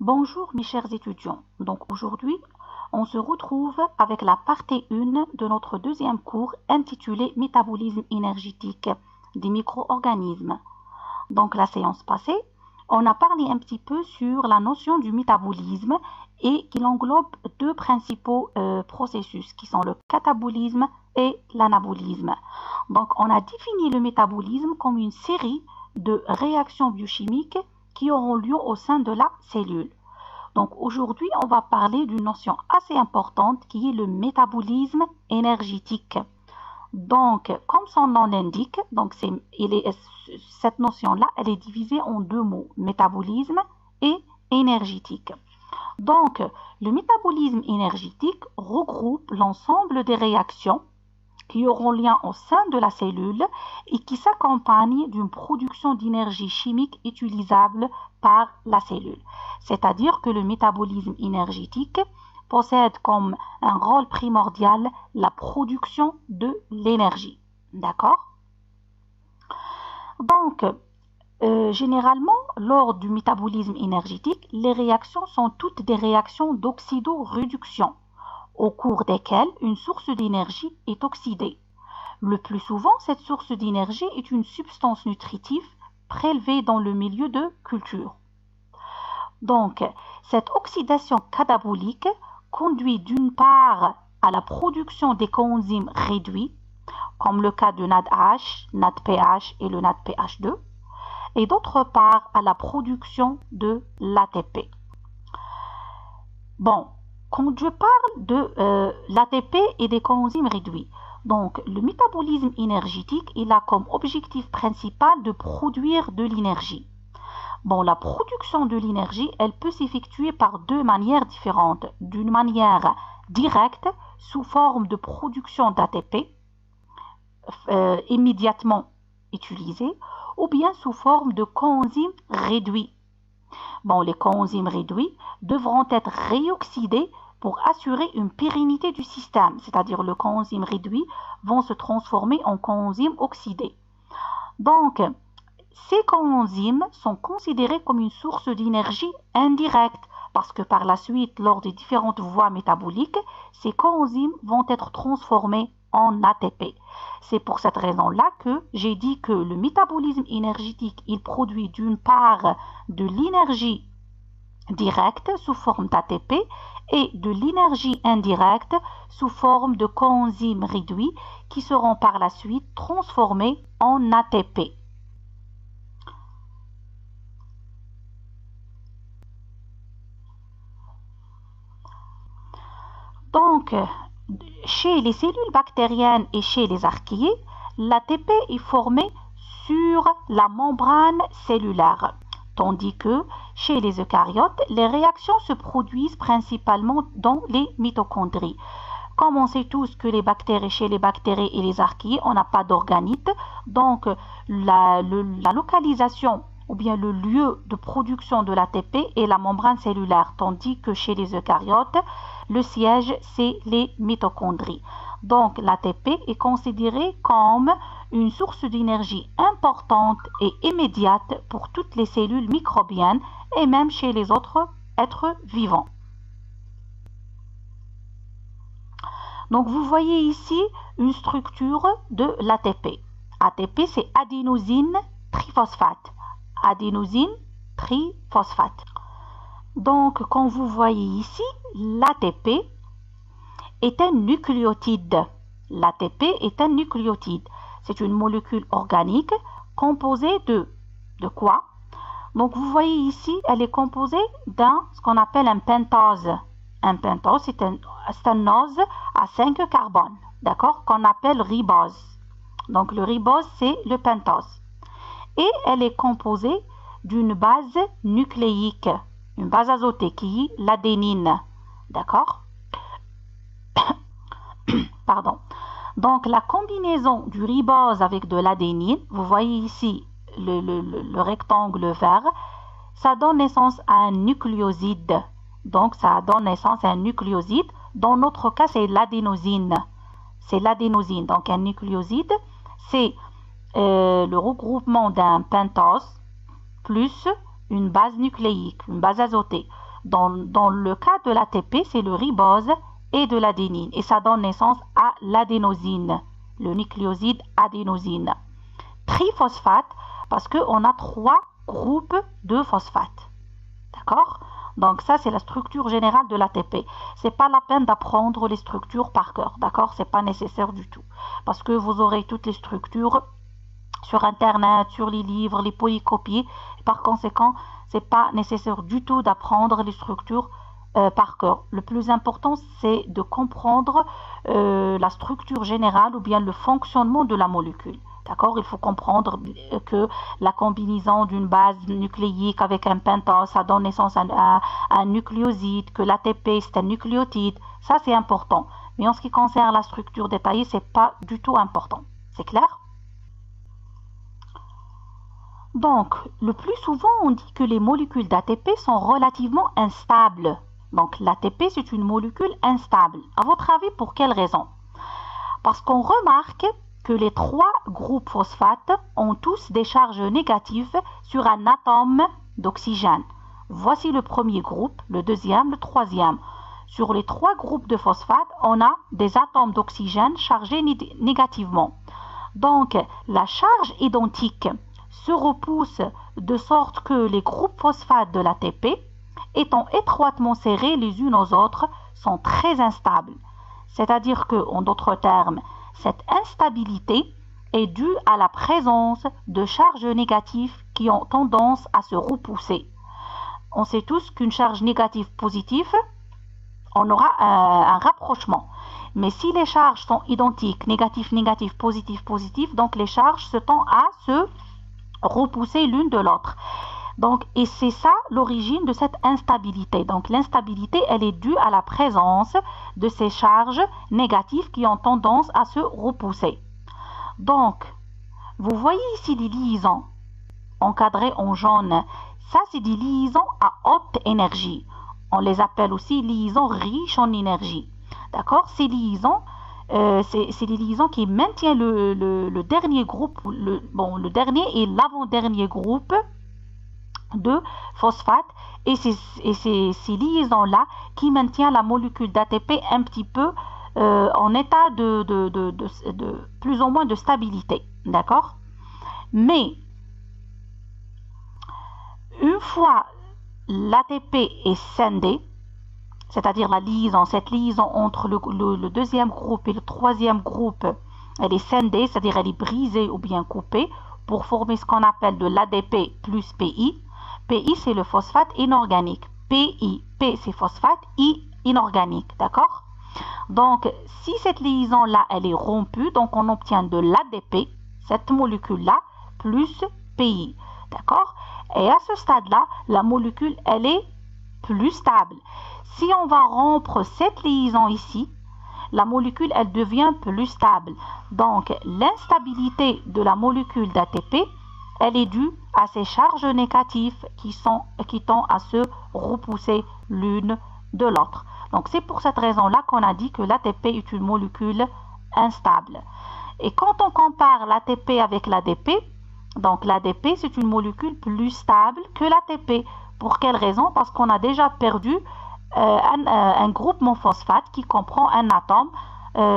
Bonjour mes chers étudiants, donc aujourd'hui on se retrouve avec la partie 1 de notre deuxième cours intitulé Métabolisme énergétique des micro-organismes. Donc la séance passée, on a parlé un petit peu sur la notion du métabolisme et qu'il englobe deux principaux processus qui sont le catabolisme et l'anabolisme. Donc on a défini le métabolisme comme une série de réactions biochimiques qui auront lieu au sein de la cellule. Donc aujourd'hui, on va parler d'une notion assez importante qui est le métabolisme énergétique. Donc, comme son nom l'indique, cette notion-là, elle est divisée en deux mots, métabolisme et énergétique. Donc, le métabolisme énergétique regroupe l'ensemble des réactions qui auront lien au sein de la cellule et qui s'accompagnent d'une production d'énergie chimique utilisable par la cellule. C'est-à-dire que le métabolisme énergétique possède comme un rôle primordial la production de l'énergie. D'accord? Donc, généralement, lors du métabolisme énergétique, les réactions sont toutes des réactions d'oxydoréduction, au cours desquelles une source d'énergie est oxydée. Le plus souvent, cette source d'énergie est une substance nutritive prélevée dans le milieu de culture. Donc, cette oxydation catabolique conduit d'une part à la production des coenzymes réduits, comme le cas de NADH, NADPH et le NADPH2, et d'autre part à la production de l'ATP. Bon, quand je parle de l'ATP et des coenzymes réduits, donc le métabolisme énergétique, il a comme objectif principal de produire de l'énergie. Bon, la production de l'énergie, elle peut s'effectuer par deux manières différentes. D'une manière directe, sous forme de production d'ATP, immédiatement utilisée, ou bien sous forme de coenzymes réduits. Bon, les coenzymes réduits devront être réoxydés pour assurer une pérennité du système, c'est-à-dire les coenzymes réduits vont se transformer en coenzymes oxydés. Donc, ces coenzymes sont considérés comme une source d'énergie indirecte parce que par la suite, lors des différentes voies métaboliques, ces coenzymes vont être transformés en ATP. C'est pour cette raison-là que j'ai dit que le métabolisme énergétique, il produit d'une part de l'énergie directe sous forme d'ATP et de l'énergie indirecte sous forme de coenzymes réduits qui seront par la suite transformés en ATP. Donc, chez les cellules bactériennes et chez les archéés, l'ATP est formé sur la membrane cellulaire, tandis que chez les eucaryotes, les réactions se produisent principalement dans les mitochondries. Comme on sait tous que chez les bactéries et les archéés, on n'a pas d'organites, donc la localisation ou bien le lieu de production de l'ATP est la membrane cellulaire, tandis que chez les eucaryotes, le siège, c'est les mitochondries. Donc, l'ATP est considéré comme une source d'énergie importante et immédiate pour toutes les cellules microbiennes et même chez les autres êtres vivants. Donc, vous voyez ici une structure de l'ATP. ATP, c'est adénosine triphosphate. Adénosine triphosphate. Donc, quand vous voyez ici, l'ATP est un nucléotide. L'ATP est un nucléotide. C'est une molécule organique composée de quoi? Donc, vous voyez ici, elle est composée ce qu'on appelle un pentose. Un pentose, c'est un ose à 5 carbones, d'accord, qu'on appelle ribose. Donc, le ribose, c'est le pentose. Et elle est composée d'une base nucléique, une base azotée qui est l'adénine, d'accord? Pardon. Donc, la combinaison du ribose avec de l'adénine, vous voyez ici le rectangle vert, ça donne naissance à un nucléoside. Donc, ça donne naissance à un nucléoside. Dans notre cas, c'est l'adénosine. C'est l'adénosine. Donc, un nucléoside, c'est le regroupement d'un pentose plus une base nucléique, une base azotée. Dans le cas de l'ATP, c'est le ribose et de l'adénine. Et ça donne naissance à l'adénosine, le nucléoside adénosine. Triphosphate, parce qu'on a 3 groupes de phosphate. D'accord? Donc ça, c'est la structure générale de l'ATP. C'est pas la peine d'apprendre les structures par cœur. D'accord? C'est pas nécessaire du tout. Parce que vous aurez toutes les structures sur Internet, sur les livres, les polycopiés. Par conséquent, c'est pas nécessaire du tout d'apprendre les structures par cœur. Le plus important, c'est de comprendre la structure générale ou bien le fonctionnement de la molécule. D'accord? Il faut comprendre que la combinaison d'une base nucléique avec un pentose, ça donne naissance à un nucléoside, que l'ATP c'est un nucléotide. Ça, c'est important. Mais en ce qui concerne la structure détaillée, c'est pas du tout important. C'est clair? Donc, le plus souvent, on dit que les molécules d'ATP sont relativement instables. Donc, l'ATP, c'est une molécule instable. À votre avis, pour quelle raison? Parce qu'on remarque que les 3 groupes phosphates ont tous des charges négatives sur un atome d'oxygène. Voici le premier groupe, le deuxième, le troisième. Sur les 3 groupes de phosphate, on a des atomes d'oxygène chargés négativement. Donc, la charge identique se repousse de sorte que les groupes phosphates de l'ATP, étant étroitement serrés les unes aux autres, sont très instables. C'est-à-dire que, en d'autres termes, cette instabilité est due à la présence de charges négatives qui ont tendance à se repousser. On sait tous qu'une charge négative positive, on aura un rapprochement. Mais si les charges sont identiques, négatif, négatif, positif, positif, donc les charges se tendent à se repousser l'une de l'autre. Donc, et c'est ça l'origine de cette instabilité. Donc, l'instabilité, elle est due à la présence de ces charges négatives qui ont tendance à se repousser. Donc, vous voyez ici des liaisons encadrées en jaune. Ça, c'est des liaisons à haute énergie. On les appelle aussi liaisons riches en énergie. D'accord? Ces liaisons, c'est des liaisons qui maintiennent le dernier groupe, le dernier et l'avant-dernier groupe de phosphate, et ces liaisons-là qui maintiennent la molécule d'ATP un petit peu en état de plus ou moins de stabilité. D'accord? Mais une fois l'ATP est scindé, c'est-à-dire cette liaison entre le deuxième groupe et le troisième groupe, elle est scindée, c'est-à-dire elle est brisée ou bien coupée pour former ce qu'on appelle de l'ADP plus PI. PI, c'est le phosphate inorganique. PI, P, c'est phosphate, I, inorganique. D'accord? Donc, si cette liaison-là, elle est rompue, donc on obtient de l'ADP, cette molécule-là, plus PI. D'accord? Et à ce stade-là, la molécule, elle est plus stable. Si on va rompre cette liaison ici, la molécule, elle devient plus stable. Donc, l'instabilité de la molécule d'ATP, elle est due à ces charges négatives qui tendent à se repousser l'une de l'autre. Donc, c'est pour cette raison-là qu'on a dit que l'ATP est une molécule instable. Et quand on compare l'ATP avec l'ADP, donc l'ADP, c'est une molécule plus stable que l'ATP. Pour quelle raison? Parce qu'on a déjà perdu un groupement phosphate qui comprend un atome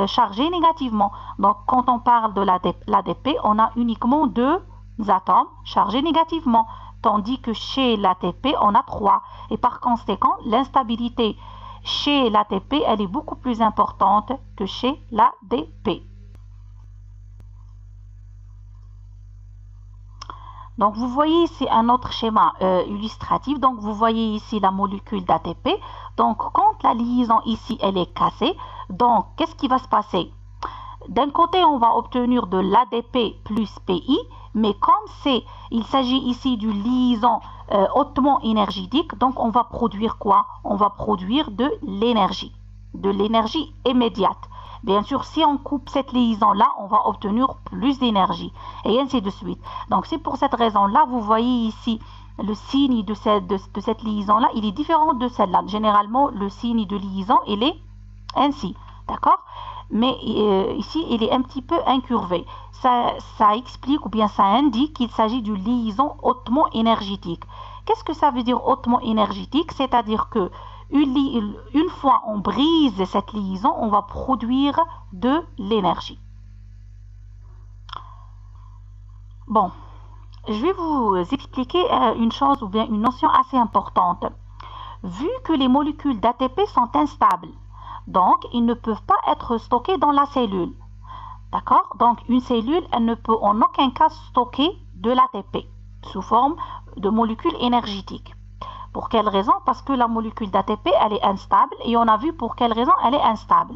chargé négativement. Donc, quand on parle de l'ADP, on a uniquement 2 atomes chargés négativement, tandis que chez l'ATP, on a 3. Et par conséquent, l'instabilité chez l'ATP, elle est beaucoup plus importante que chez l'ADP. Donc, vous voyez ici un autre schéma illustratif. Donc, vous voyez ici la molécule d'ATP. Donc, quand la liaison ici, elle est cassée, donc, qu'est-ce qui va se passer? D'un côté, on va obtenir de l'ADP plus PI, mais comme il s'agit ici d'une liaison hautement énergétique, donc on va produire quoi? On va produire de l'énergie immédiate. Bien sûr, si on coupe cette liaison-là, on va obtenir plus d'énergie, et ainsi de suite. Donc, c'est pour cette raison-là, vous voyez ici, le signe de cette liaison-là, il est différent de celle-là. Généralement, le signe de liaison, il est ainsi, d'accord? Mais ici, il est un petit peu incurvé. Ça explique ou bien ça indique qu'il s'agit d'une liaison hautement énergétique. Qu'est-ce que ça veut dire hautement énergétique? C'est-à-dire que une fois on brise cette liaison, on va produire de l'énergie. Bon, je vais vous expliquer une chose ou bien une notion assez importante. Vu que les molécules d'ATP sont instables, donc ils ne peuvent pas être stockés dans la cellule. D'accord? Donc une cellule, elle ne peut en aucun cas stocker de l'ATP sous forme de molécules énergétiques. Pour quelle raison? Parce que la molécule d'ATP, elle est instable et on a vu pour quelle raison elle est instable.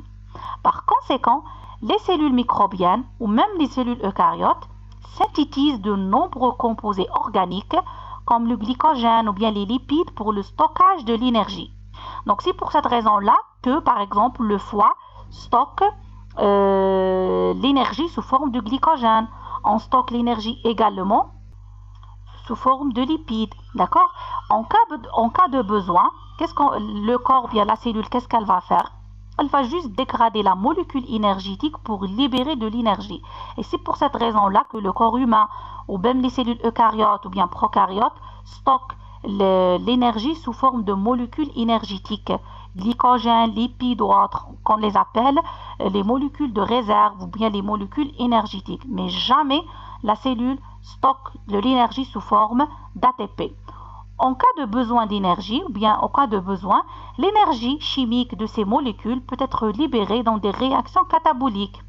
Par conséquent, les cellules microbiennes ou même les cellules eucaryotes synthétisent de nombreux composés organiques comme le glycogène ou bien les lipides pour le stockage de l'énergie. Donc c'est pour cette raison-là que par exemple le foie stocke l'énergie sous forme de glycogène. On stocke l'énergie également sous forme de lipides. D'accord? En cas de besoin, le corps, bien la cellule, qu'est-ce qu'elle va faire? Elle va juste dégrader la molécule énergétique pour libérer de l'énergie. Et c'est pour cette raison-là que le corps humain, ou même les cellules eucaryotes ou bien prokaryotes, stockent l'énergie sous forme de molécules énergétiques. Glycogène, lipides ou autres, qu'on les appelle les molécules de réserve ou bien les molécules énergétiques. Mais jamais la cellule stocke de l'énergie sous forme d'ATP. En cas de besoin d'énergie, ou bien en cas de besoin, l'énergie chimique de ces molécules peut être libérée dans des réactions cataboliques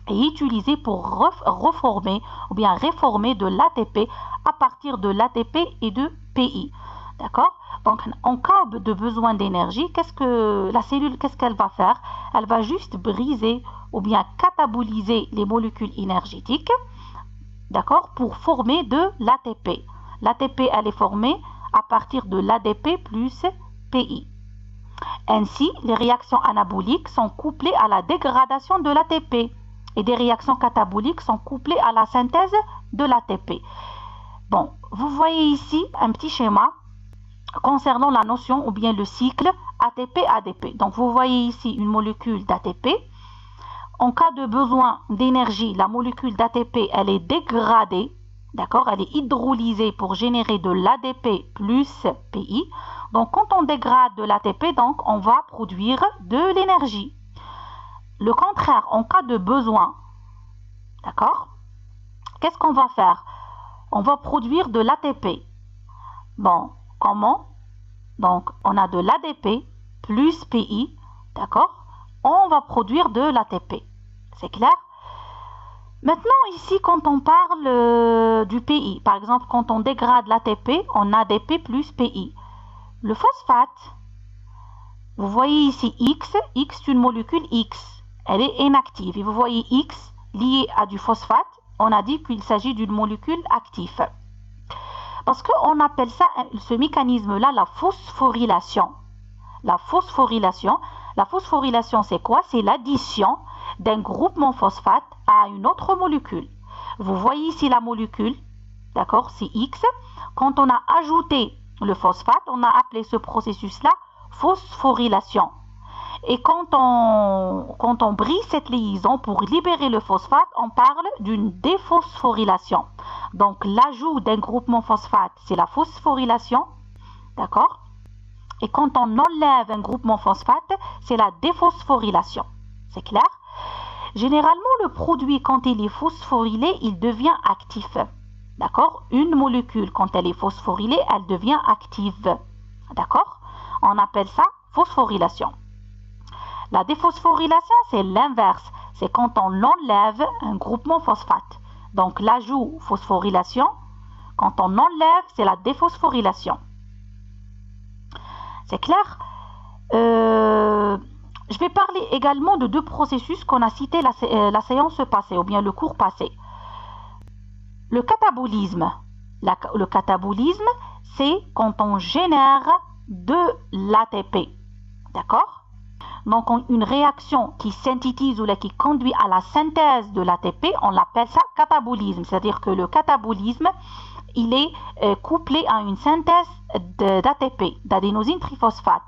et utilisée pour reformer ou bien réformer de l'ATP à partir de l'ATP et de PI. D'accord? Donc, en cas de besoin d'énergie, la cellule, qu'est-ce qu'elle va faire? Elle va juste briser ou bien cataboliser les molécules énergétiques, d'accord, pour former de l'ATP. L'ATP, elle est formée à partir de l'ADP plus PI. Ainsi, les réactions anaboliques sont couplées à la dégradation de l'ATP et des réactions cataboliques sont couplées à la synthèse de l'ATP. Bon, vous voyez ici un petit schéma concernant la notion ou bien le cycle ATP-ADP. Donc, vous voyez ici une molécule d'ATP. En cas de besoin d'énergie, la molécule d'ATP, elle est dégradée. D'accord, elle est hydrolysée pour générer de l'ADP plus PI. Donc, quand on dégrade de l'ATP, donc, on va produire de l'énergie. Le contraire, en cas de besoin, d'accord, qu'est-ce qu'on va faire? On va produire de l'ATP. Bon, comment? Donc, on a de l'ADP plus PI, d'accord? On va produire de l'ATP. C'est clair? Maintenant, ici, quand on parle du PI, par exemple, quand on dégrade l'ATP, on a ADP plus PI. Le phosphate, vous voyez ici X, X est une molécule X, elle est inactive. Et vous voyez X lié à du phosphate, on a dit qu'il s'agit d'une molécule active. Parce qu'on appelle ça, ce mécanisme-là, la phosphorylation. La phosphorylation, c'est quoi? C'est l'addition d'un groupement phosphate à une autre molécule. Vous voyez ici la molécule, d'accord, c'est X. Quand on a ajouté le phosphate, on a appelé ce processus-là phosphorylation. Et quand on brise cette liaison pour libérer le phosphate, on parle d'une déphosphorylation. Donc l'ajout d'un groupement phosphate, c'est la phosphorylation, d'accord? Et quand on enlève un groupement phosphate, c'est la déphosphorylation. C'est clair? Généralement, le produit, quand il est phosphorylé, il devient actif. D'accord? Une molécule, quand elle est phosphorylée, elle devient active. D'accord? On appelle ça phosphorylation. La déphosphorylation, c'est l'inverse. C'est quand on enlève un groupement phosphate. Donc, l'ajout phosphorylation, quand on enlève, c'est la déphosphorylation. C'est clair? Je vais parler également de deux processus qu'on a cités la séance passée, ou bien le cours passé. Le catabolisme. Le catabolisme, c'est quand on génère de l'ATP. D'accord? Donc, une réaction qui synthétise ou qui conduit à la synthèse de l'ATP, on l'appelle ça catabolisme. C'est-à-dire que le catabolisme, il est couplé à une synthèse d'ATP, d'adénosine triphosphate.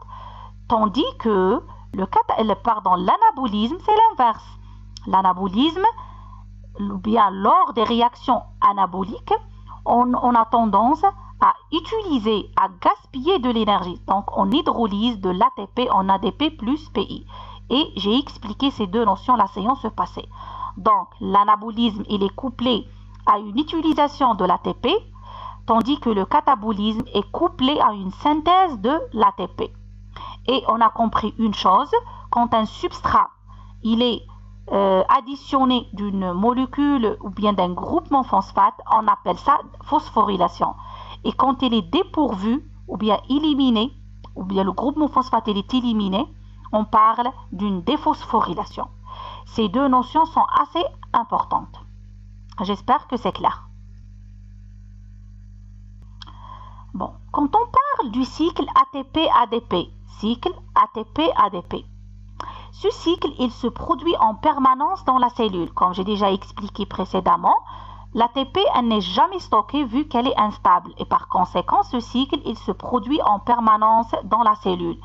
Tandis que l'anabolisme, c'est l'inverse. L'anabolisme, ou bien lors des réactions anaboliques, on a tendance à utiliser, à gaspiller de l'énergie. Donc, on hydrolyse de l'ATP en ADP plus PI. Et j'ai expliqué ces deux notions la séance passée. Donc, l'anabolisme, il est couplé à une utilisation de l'ATP, tandis que le catabolisme est couplé à une synthèse de l'ATP. Et on a compris une chose, quand un substrat, il est additionné d'une molécule ou bien d'un groupement phosphate, on appelle ça phosphorylation. Et quand il est dépourvu ou bien éliminé, ou bien le groupement phosphate il est éliminé, on parle d'une déphosphorylation. Ces deux notions sont assez importantes. J'espère que c'est clair. Bon, quand on parle du cycle ATP-ADP, cycle ATP-ADP, ce cycle, il se produit en permanence dans la cellule. Comme j'ai déjà expliqué précédemment, l'ATP, elle n'est jamais stockée vu qu'elle est instable. Et par conséquent, ce cycle, il se produit en permanence dans la cellule.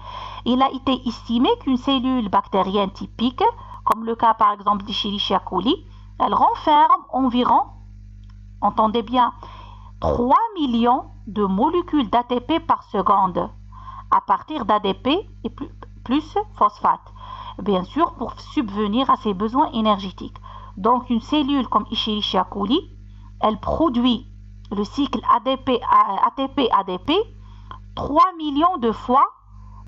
Il a été estimé qu'une cellule bactérienne typique, comme le cas par exemple d'Escherichia coli, elle renferme environ, entendez bien, 3 millions de molécules d'ATP par seconde à partir d'ADP et plus phosphate. Bien sûr, pour subvenir à ses besoins énergétiques. Donc, une cellule comme Escherichia coli, elle produit le cycle ATP-ADP 3 millions de fois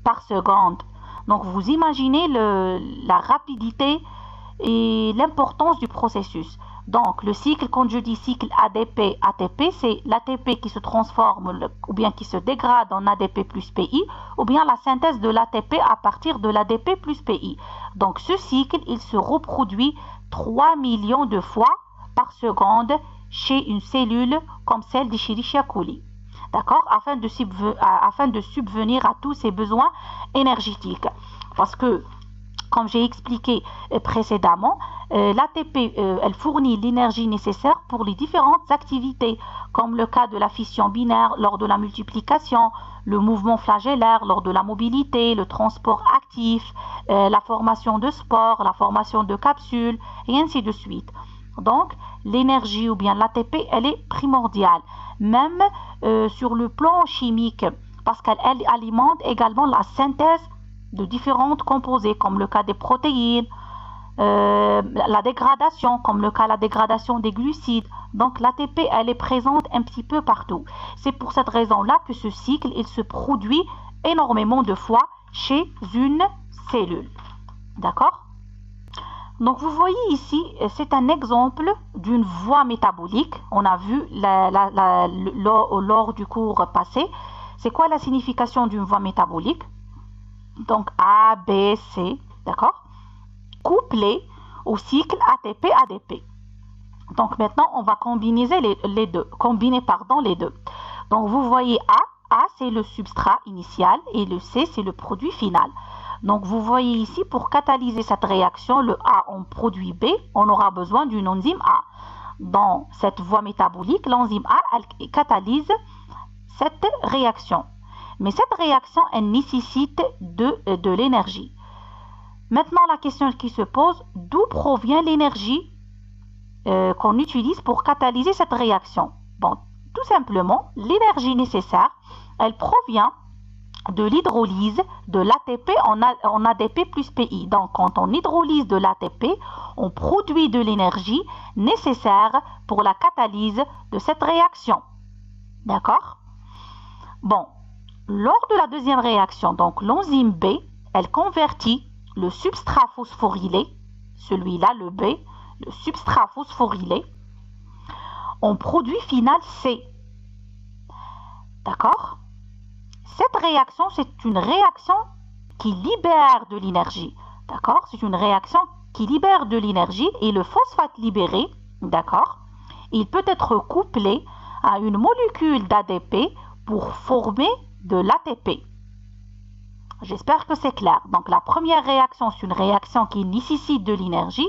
par seconde. Donc, vous imaginez la rapidité et l'importance du processus. Donc, le cycle, quand je dis cycle ADP-ATP, c'est l'ATP qui se transforme ou bien qui se dégrade en ADP plus PI, ou bien la synthèse de l'ATP à partir de l'ADP plus PI. Donc, ce cycle, il se reproduit 3 millions de fois par seconde chez une cellule comme celle d'Escherichia coli. D'accord? Afin de subvenir à tous ses besoins énergétiques. Parce que, comme j'ai expliqué précédemment, l'ATP, elle fournit l'énergie nécessaire pour les différentes activités, comme le cas de la fission binaire lors de la multiplication, le mouvement flagellaire lors de la mobilité, le transport actif, la formation de spores, la formation de capsules, et ainsi de suite. Donc, l'énergie ou bien l'ATP, elle est primordiale, même sur le plan chimique, parce qu'elle alimente également la synthèse de différentes composés, comme le cas des protéines, la dégradation, comme le cas de la dégradation des glucides. Donc l'ATP, elle est présente un petit peu partout. C'est pour cette raison-là que ce cycle, il se produit énormément de fois chez une cellule. D'accord? Donc vous voyez ici, c'est un exemple d'une voie métabolique. On a vu lors du cours passé. C'est quoi la signification d'une voie métabolique? Donc A, B, C, d'accord? Couplé au cycle ATP-ADP. Donc maintenant, on va combiner les deux. Donc vous voyez A c'est le substrat initial et le C c'est le produit final. Donc vous voyez ici, pour catalyser cette réaction, le A en produit B, on aura besoin d'une enzyme A. Dans cette voie métabolique, l'enzyme A, elle catalyse cette réaction. Mais cette réaction, elle nécessite de l'énergie. Maintenant, la question qui se pose, d'où provient l'énergie qu'on utilise pour catalyser cette réaction? Bon, tout simplement, l'énergie nécessaire, elle provient de l'hydrolyse de l'ATP en ADP plus PI. Donc, quand on hydrolyse de l'ATP, on produit de l'énergie nécessaire pour la catalyse de cette réaction. D'accord? Bon. Lors de la deuxième réaction, donc l'enzyme B, elle convertit le substrat phosphorylé, celui-là, le B, le substrat phosphorylé, en produit final C. D'accord? Cette réaction, c'est une réaction qui libère de l'énergie. D'accord? C'est une réaction qui libère de l'énergie et le phosphate libéré, d'accord, il peut être couplé à une molécule d'ADP pour former de l'ATP. J'espère que c'est clair. Donc la première réaction, c'est une réaction qui nécessite de l'énergie.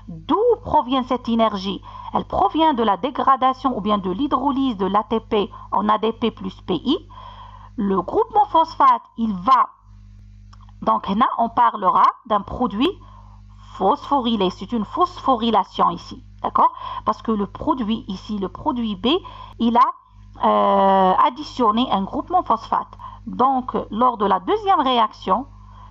D'où provient cette énergie? Elle provient de la dégradation ou bien de l'hydrolyse de l'ATP en ADP plus PI. Le groupement phosphate, il va... Donc là, on parlera d'un produit phosphorylé. C'est une phosphorylation ici. D'accord? Parce que le produit ici, le produit B, il a additionner un groupement phosphate. Donc, lors de la deuxième réaction,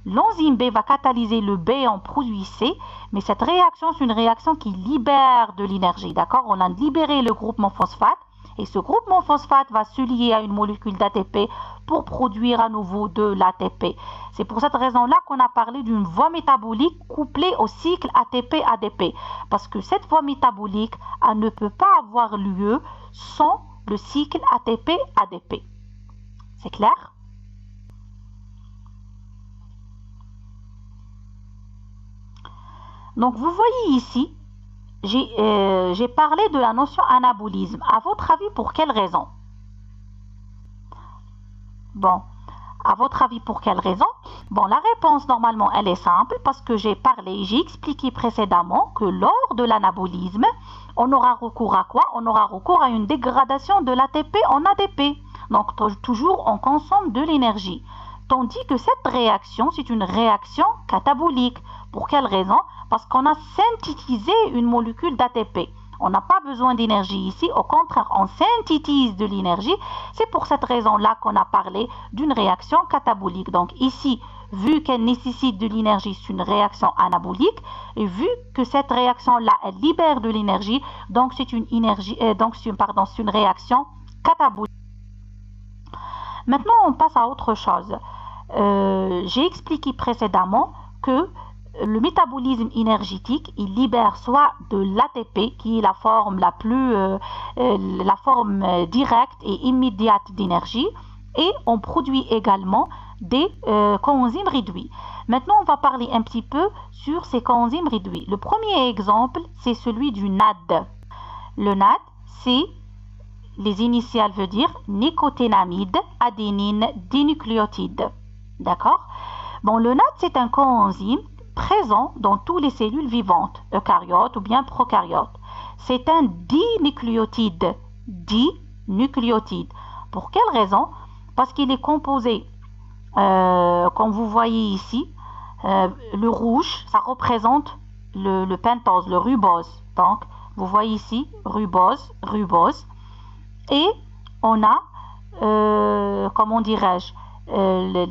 l'enzyme B va catalyser le B en produit C, mais cette réaction, c'est une réaction qui libère de l'énergie, d'accord? On a libéré le groupement phosphate, et ce groupement phosphate va se lier à une molécule d'ATP pour produire à nouveau de l'ATP. C'est pour cette raison-là qu'on a parlé d'une voie métabolique couplée au cycle ATP-ADP, parce que cette voie métabolique, elle ne peut pas avoir lieu sans le cycle ATP-ADP. C'est clair? Donc, vous voyez ici, j'ai parlé de la notion anabolisme. À votre avis, pour quelle raison? Bon, à votre avis, pour quelle raison? Bon, la réponse, normalement, elle est simple parce que j'ai expliqué précédemment que lors de l'anabolisme, on aura recours à quoi? On aura recours à une dégradation de l'ATP en ADP. Donc, toujours, on consomme de l'énergie. Tandis que cette réaction, c'est une réaction catabolique. Pour quelle raison? Parce qu'on a synthétisé une molécule d'ATP. On n'a pas besoin d'énergie ici, au contraire, on synthétise de l'énergie. C'est pour cette raison-là qu'on a parlé d'une réaction catabolique. Donc ici, vu qu'elle nécessite de l'énergie, c'est une réaction anabolique. Et vu que cette réaction-là, elle libère de l'énergie, donc c'est une réaction catabolique. Maintenant, on passe à autre chose. J'ai expliqué précédemment que le métabolisme énergétique, il libère soit de l'ATP, qui est la forme directe et immédiate d'énergie, et on produit également des coenzymes réduits. Maintenant, on va parler un petit peu sur ces coenzymes réduits. Le premier exemple, c'est celui du NAD. Le NAD, c'est les initiales veut dire nicotinamide, adénine, dinucléotide. D'accord? Bon, le NAD, c'est un coenzyme présent dans toutes les cellules vivantes, eucaryotes ou bien prokaryotes. C'est un dinucléotide. Dinucléotide. Pour quelle raison? Parce qu'il est composé, comme vous voyez ici, le rouge, ça représente le pentose, le ribose. Donc, vous voyez ici, ribose. Et on a, comment dirais-je,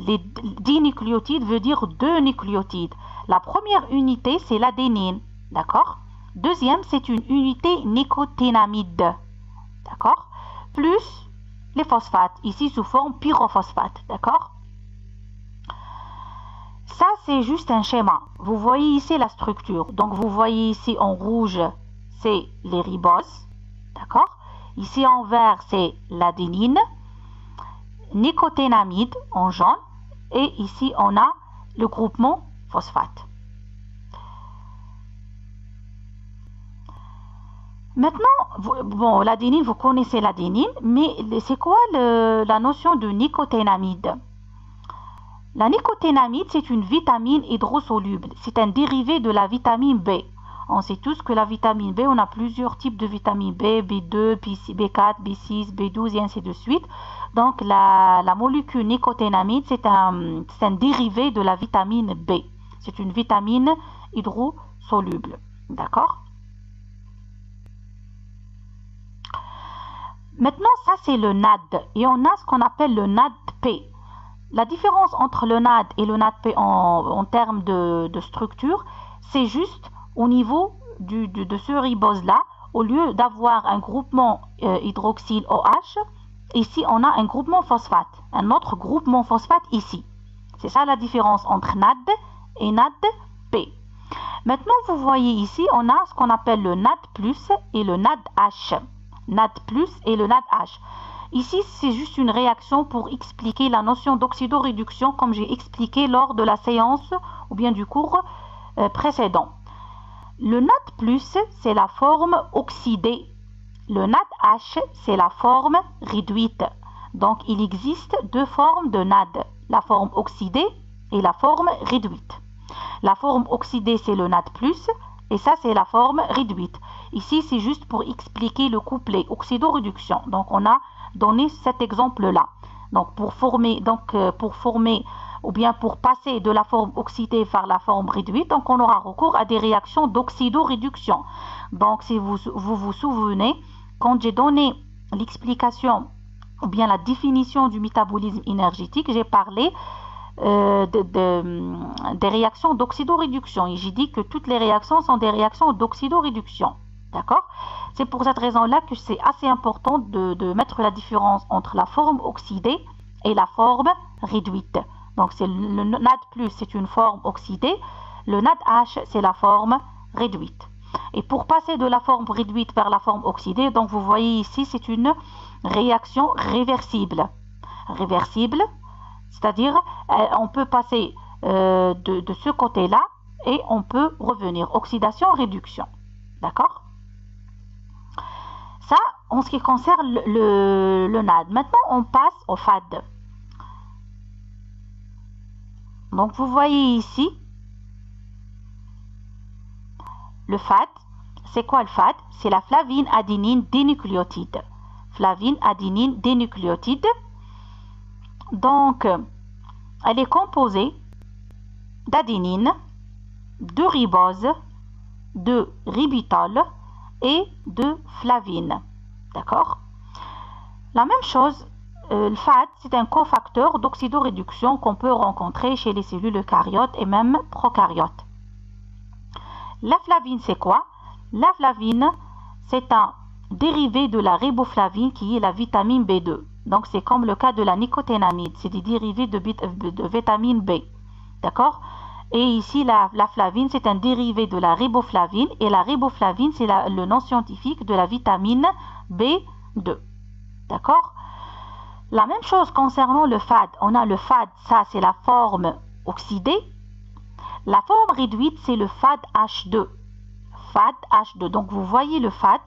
les dinucléotides veut dire deux nucléotides. La première unité, c'est l'adénine, d'accord? Deuxième, c'est une unité nicotinamide, d'accord? Plus les phosphates, ici sous forme pyrophosphate, d'accord? Ça, c'est juste un schéma. Vous voyez ici la structure. Donc, vous voyez ici en rouge, c'est les riboses, d'accord? Ici en vert, c'est l'adénine, nicotinamide en jaune, et ici on a le groupement phosphate. Maintenant, bon, l'adénine, vous connaissez l'adénine, mais c'est quoi la notion de nicotinamide? La nicotinamide, c'est une vitamine hydrosoluble. C'est un dérivé de la vitamine B. On sait tous que la vitamine B, on a plusieurs types de vitamine B, B2, B4, B6, B12 et ainsi de suite. Donc la molécule nicotinamide, c'est un dérivé de la vitamine B. C'est une vitamine hydrosoluble. D'accord? Maintenant, ça c'est le NAD. Et on a ce qu'on appelle le NADP. La différence entre le NAD et le NADP en termes de structure, c'est juste au niveau de ce ribose-là, au lieu d'avoir un groupement hydroxyle OH, ici on a un groupement phosphate, un autre groupement phosphate ici. C'est ça la différence entre NAD et NADP. Maintenant, vous voyez ici, on a ce qu'on appelle le NAD+, et le NADH. NAD+, et le NADH. Ici, c'est juste une réaction pour expliquer la notion d'oxydoréduction, comme j'ai expliqué lors de la séance ou bien du cours précédent. Le NAD+, c'est la forme oxydée. Le NADH, c'est la forme réduite. Donc, il existe deux formes de NAD, la forme oxydée et la forme réduite. La forme oxydée, c'est le NAD+, et ça, c'est la forme réduite. Ici, c'est juste pour expliquer le couplet oxydoréduction. Donc, on a donné cet exemple-là. Donc, pour former ou bien pour passer de la forme oxydée vers la forme réduite, donc on aura recours à des réactions d'oxydoréduction. Donc, si vous vous souvenez, quand j'ai donné l'explication ou bien la définition du métabolisme énergétique, j'ai parlé des réactions d'oxydoréduction. Et j'ai dit que toutes les réactions sont des réactions d'oxydoréduction. D'accord? C'est pour cette raison-là que c'est assez important de mettre la différence entre la forme oxydée et la forme réduite. Donc, le NAD+, c'est une forme oxydée. Le NADH, c'est la forme réduite. Et pour passer de la forme réduite vers la forme oxydée, donc vous voyez ici, c'est une réaction réversible. Réversible, c'est-à-dire on peut passer de ce côté-là et on peut revenir. Oxydation, réduction. D'accord? Ça, en ce qui concerne le NAD. Maintenant, on passe au FAD. Donc, vous voyez ici, le FAD. C'est quoi le FAD? C'est la flavine adénine dénucléotide. Flavine adénine dénucléotide. Donc, elle est composée d'adénine, de ribose, de ribitol et de flavine. D'accord? La même chose, le FAD, c'est un cofacteur d'oxydoréduction qu'on peut rencontrer chez les cellules eucaryotes et même procaryotes. La flavine, c'est quoi? La flavine, c'est un dérivé de la riboflavine qui est la vitamine B2. Donc, c'est comme le cas de la nicotinamide, c'est des dérivés de vitamine B. D'accord? Et ici, la flavine, c'est un dérivé de la riboflavine. Et la riboflavine, c'est le nom scientifique de la vitamine B2. D'accord? La même chose concernant le FAD. On a le FAD, ça c'est la forme oxydée. La forme réduite, c'est le FADH2. FADH2. Donc, vous voyez le FAD.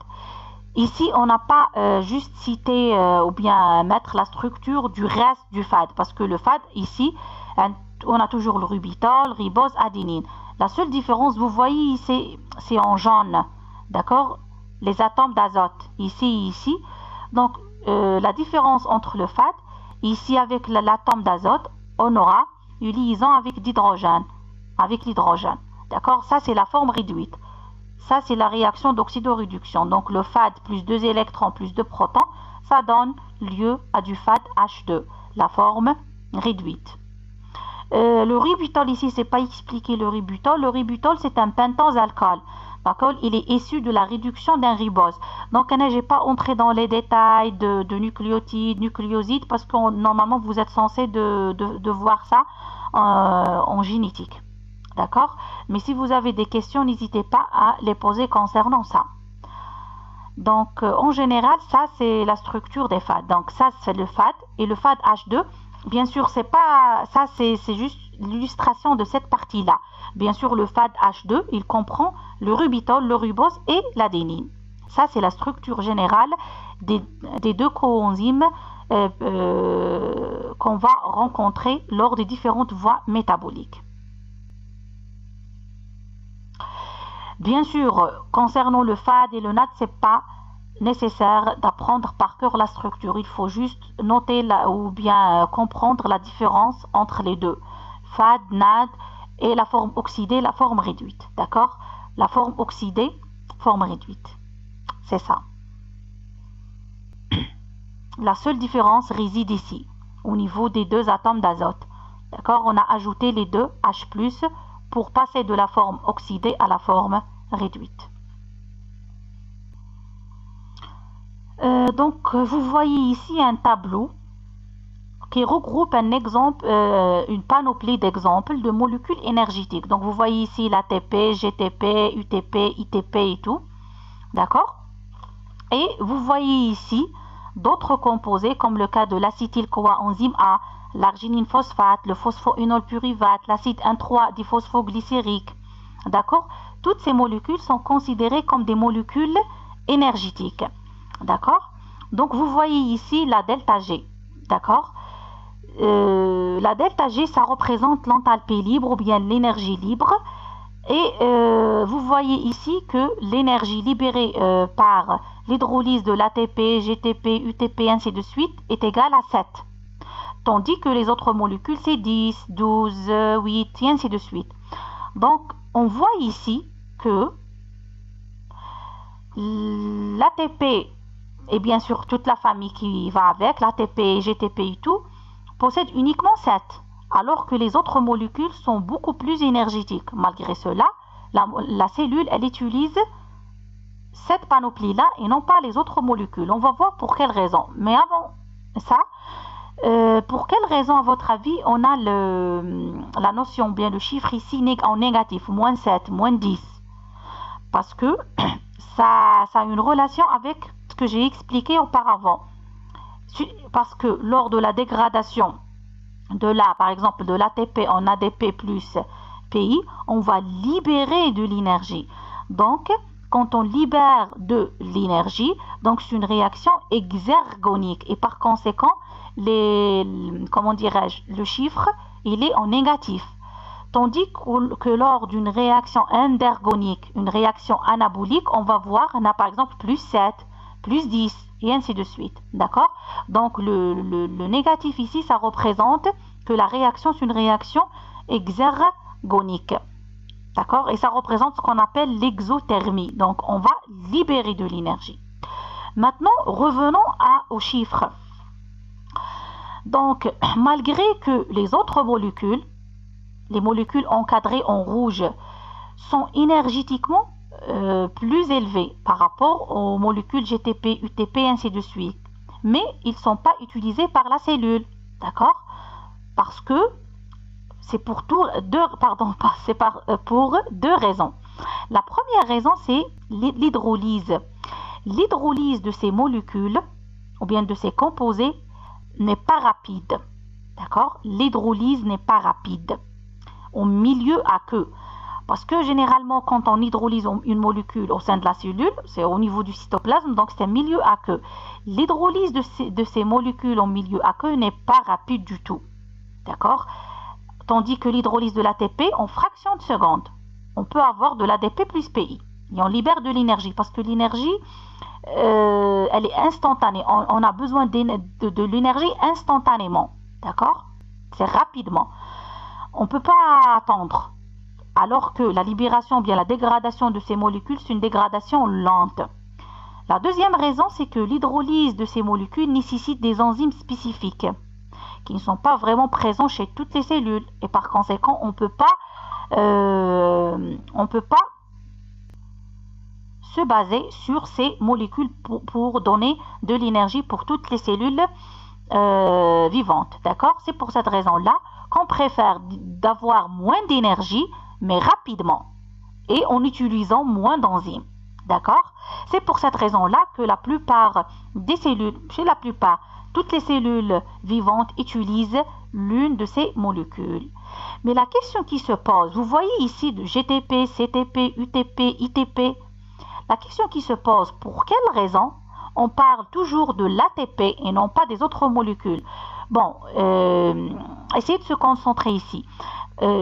Ici, on n'a pas juste cité ou bien mettre la structure du reste du FAD. Parce que le FAD, ici, on a toujours le ribitol, ribose, adénine. La seule différence, vous voyez ici, c'est en jaune. D'accord? Les atomes d'azote. Ici et ici. Donc, la différence entre le FAD, ici avec l'atome d'azote, on aura une liaison avec l'hydrogène. Avec l'hydrogène. D'accord? Ça, c'est la forme réduite. Ça, c'est la réaction d'oxydoréduction. Donc, le FAD plus 2 électrons plus 2 protons, ça donne lieu à du FADH2, la forme réduite. Le ribitol ici, c'est pas expliqué le ribitol. Le ribitol, c'est un pentose-alcool. D'accord? Il est issu de la réduction d'un ribose. Donc, je n'ai pas entré dans les détails de nucléotides, nucléosides, parce que normalement, vous êtes censé de voir ça en génétique. D'accord? Mais si vous avez des questions, n'hésitez pas à les poser concernant ça. Donc, en général, ça, c'est la structure des FAD. Donc, ça, c'est le FAD. Et le FADH2, bien sûr, c'est pas ça, c'est juste l'illustration de cette partie-là. Bien sûr, le FADH2, il comprend le ribitol, le ribose et l'adénine. Ça, c'est la structure générale des deux coenzymes qu'on va rencontrer lors des différentes voies métaboliques. Bien sûr, concernant le FAD et le NAD, c'est pas nécessaire d'apprendre par cœur la structure. Il faut juste noter ou bien comprendre la différence entre les deux. FAD, NAD et la forme oxydée, la forme réduite. D'accord? La forme oxydée, forme réduite. C'est ça. La seule différence réside ici, au niveau des deux atomes d'azote. D'accord? On a ajouté les deux H+, pour passer de la forme oxydée à la forme réduite. Donc, vous voyez ici un tableau qui regroupe un exemple, une panoplie d'exemples de molécules énergétiques. Donc, vous voyez ici l'ATP, GTP, UTP, ITP et tout. D'accord? Et vous voyez ici d'autres composés comme le cas de l'acétyl-CoA-enzyme A, l'arginine phosphate, le phosphoénol pyruvate, l'acide 1,3-diphosphoglycérique. D'accord? Toutes ces molécules sont considérées comme des molécules énergétiques. D'accord? Donc, vous voyez ici la delta G. D'accord? La delta G, ça représente l'enthalpie libre ou bien l'énergie libre. Et vous voyez ici que l'énergie libérée par l'hydrolyse de l'ATP, GTP, UTP, ainsi de suite, est égale à 7. Tandis que les autres molécules, c'est 10, 12, 8, et ainsi de suite. Donc, on voit ici que l'ATP et bien sûr toute la famille qui va avec, l'ATP, GTP et tout, possède uniquement 7, alors que les autres molécules sont beaucoup plus énergétiques. Malgré cela, la cellule, elle utilise cette panoplie-là et non pas les autres molécules. On va voir pour quelle raison. Mais avant ça, pour quelle raison, à votre avis, on a la notion, bien le chiffre ici en négatif, moins 7, moins 10? Parce que ça a une relation avec ce que j'ai expliqué auparavant. Parce que lors de la dégradation par exemple, de l'ATP en ADP plus PI, on va libérer de l'énergie. Donc, quand on libère de l'énergie, donc c'est une réaction exergonique et par conséquent, comment dirais-je, le chiffre, il est en négatif. Tandis que lors d'une réaction endergonique, une réaction anabolique, on va voir, on a par exemple plus 7, plus 10, et ainsi de suite. D'accord? Donc le négatif ici, ça représente que la réaction, c'est une réaction exergonique. D'accord? Et ça représente ce qu'on appelle l'exothermie. Donc on va libérer de l'énergie. Maintenant, revenons aux chiffres. Donc, malgré que les autres molécules, les molécules encadrées en rouge, sont énergétiquement plus élevées par rapport aux molécules GTP, UTP, ainsi de suite. Mais ils ne sont pas utilisés par la cellule. D'accord? Parce que c'est pour deux raisons. La première raison, c'est l'hydrolyse. L'hydrolyse de ces molécules, ou bien de ces composés, n'est pas rapide. D'accord? L'hydrolyse n'est pas rapide au milieu aqueux. Parce que généralement, quand on hydrolyse une molécule au sein de la cellule, c'est au niveau du cytoplasme, donc c'est un milieu aqueux. L'hydrolyse de ces molécules en milieu aqueux n'est pas rapide du tout. D'accord? Tandis que l'hydrolyse de l'ATP, en fraction de seconde, on peut avoir de l'ADP plus PI. Et on libère de l'énergie, parce que l'énergie, elle est instantanée. On a besoin de l'énergie instantanément. D'accord? C'est rapidement. On ne peut pas attendre. Alors que la libération, bien la dégradation de ces molécules, c'est une dégradation lente. La deuxième raison, c'est que l'hydrolyse de ces molécules nécessite des enzymes spécifiques qui ne sont pas vraiment présents chez toutes les cellules. Et par conséquent, on ne peut pas se baser sur ces molécules pour donner de l'énergie pour toutes les cellules vivantes. D'accord? C'est pour cette raison-là qu'on préfère d'avoir moins d'énergie, mais rapidement, et en utilisant moins d'enzymes. D'accord? C'est pour cette raison-là que la plupart des cellules, chez la plupart, toutes les cellules vivantes utilisent l'une de ces molécules. Mais la question qui se pose, vous voyez ici de GTP, CTP, UTP, ITP, la question qui se pose, pour quelle raison on parle toujours de l'ATP et non pas des autres molécules? Bon, essayez de se concentrer ici.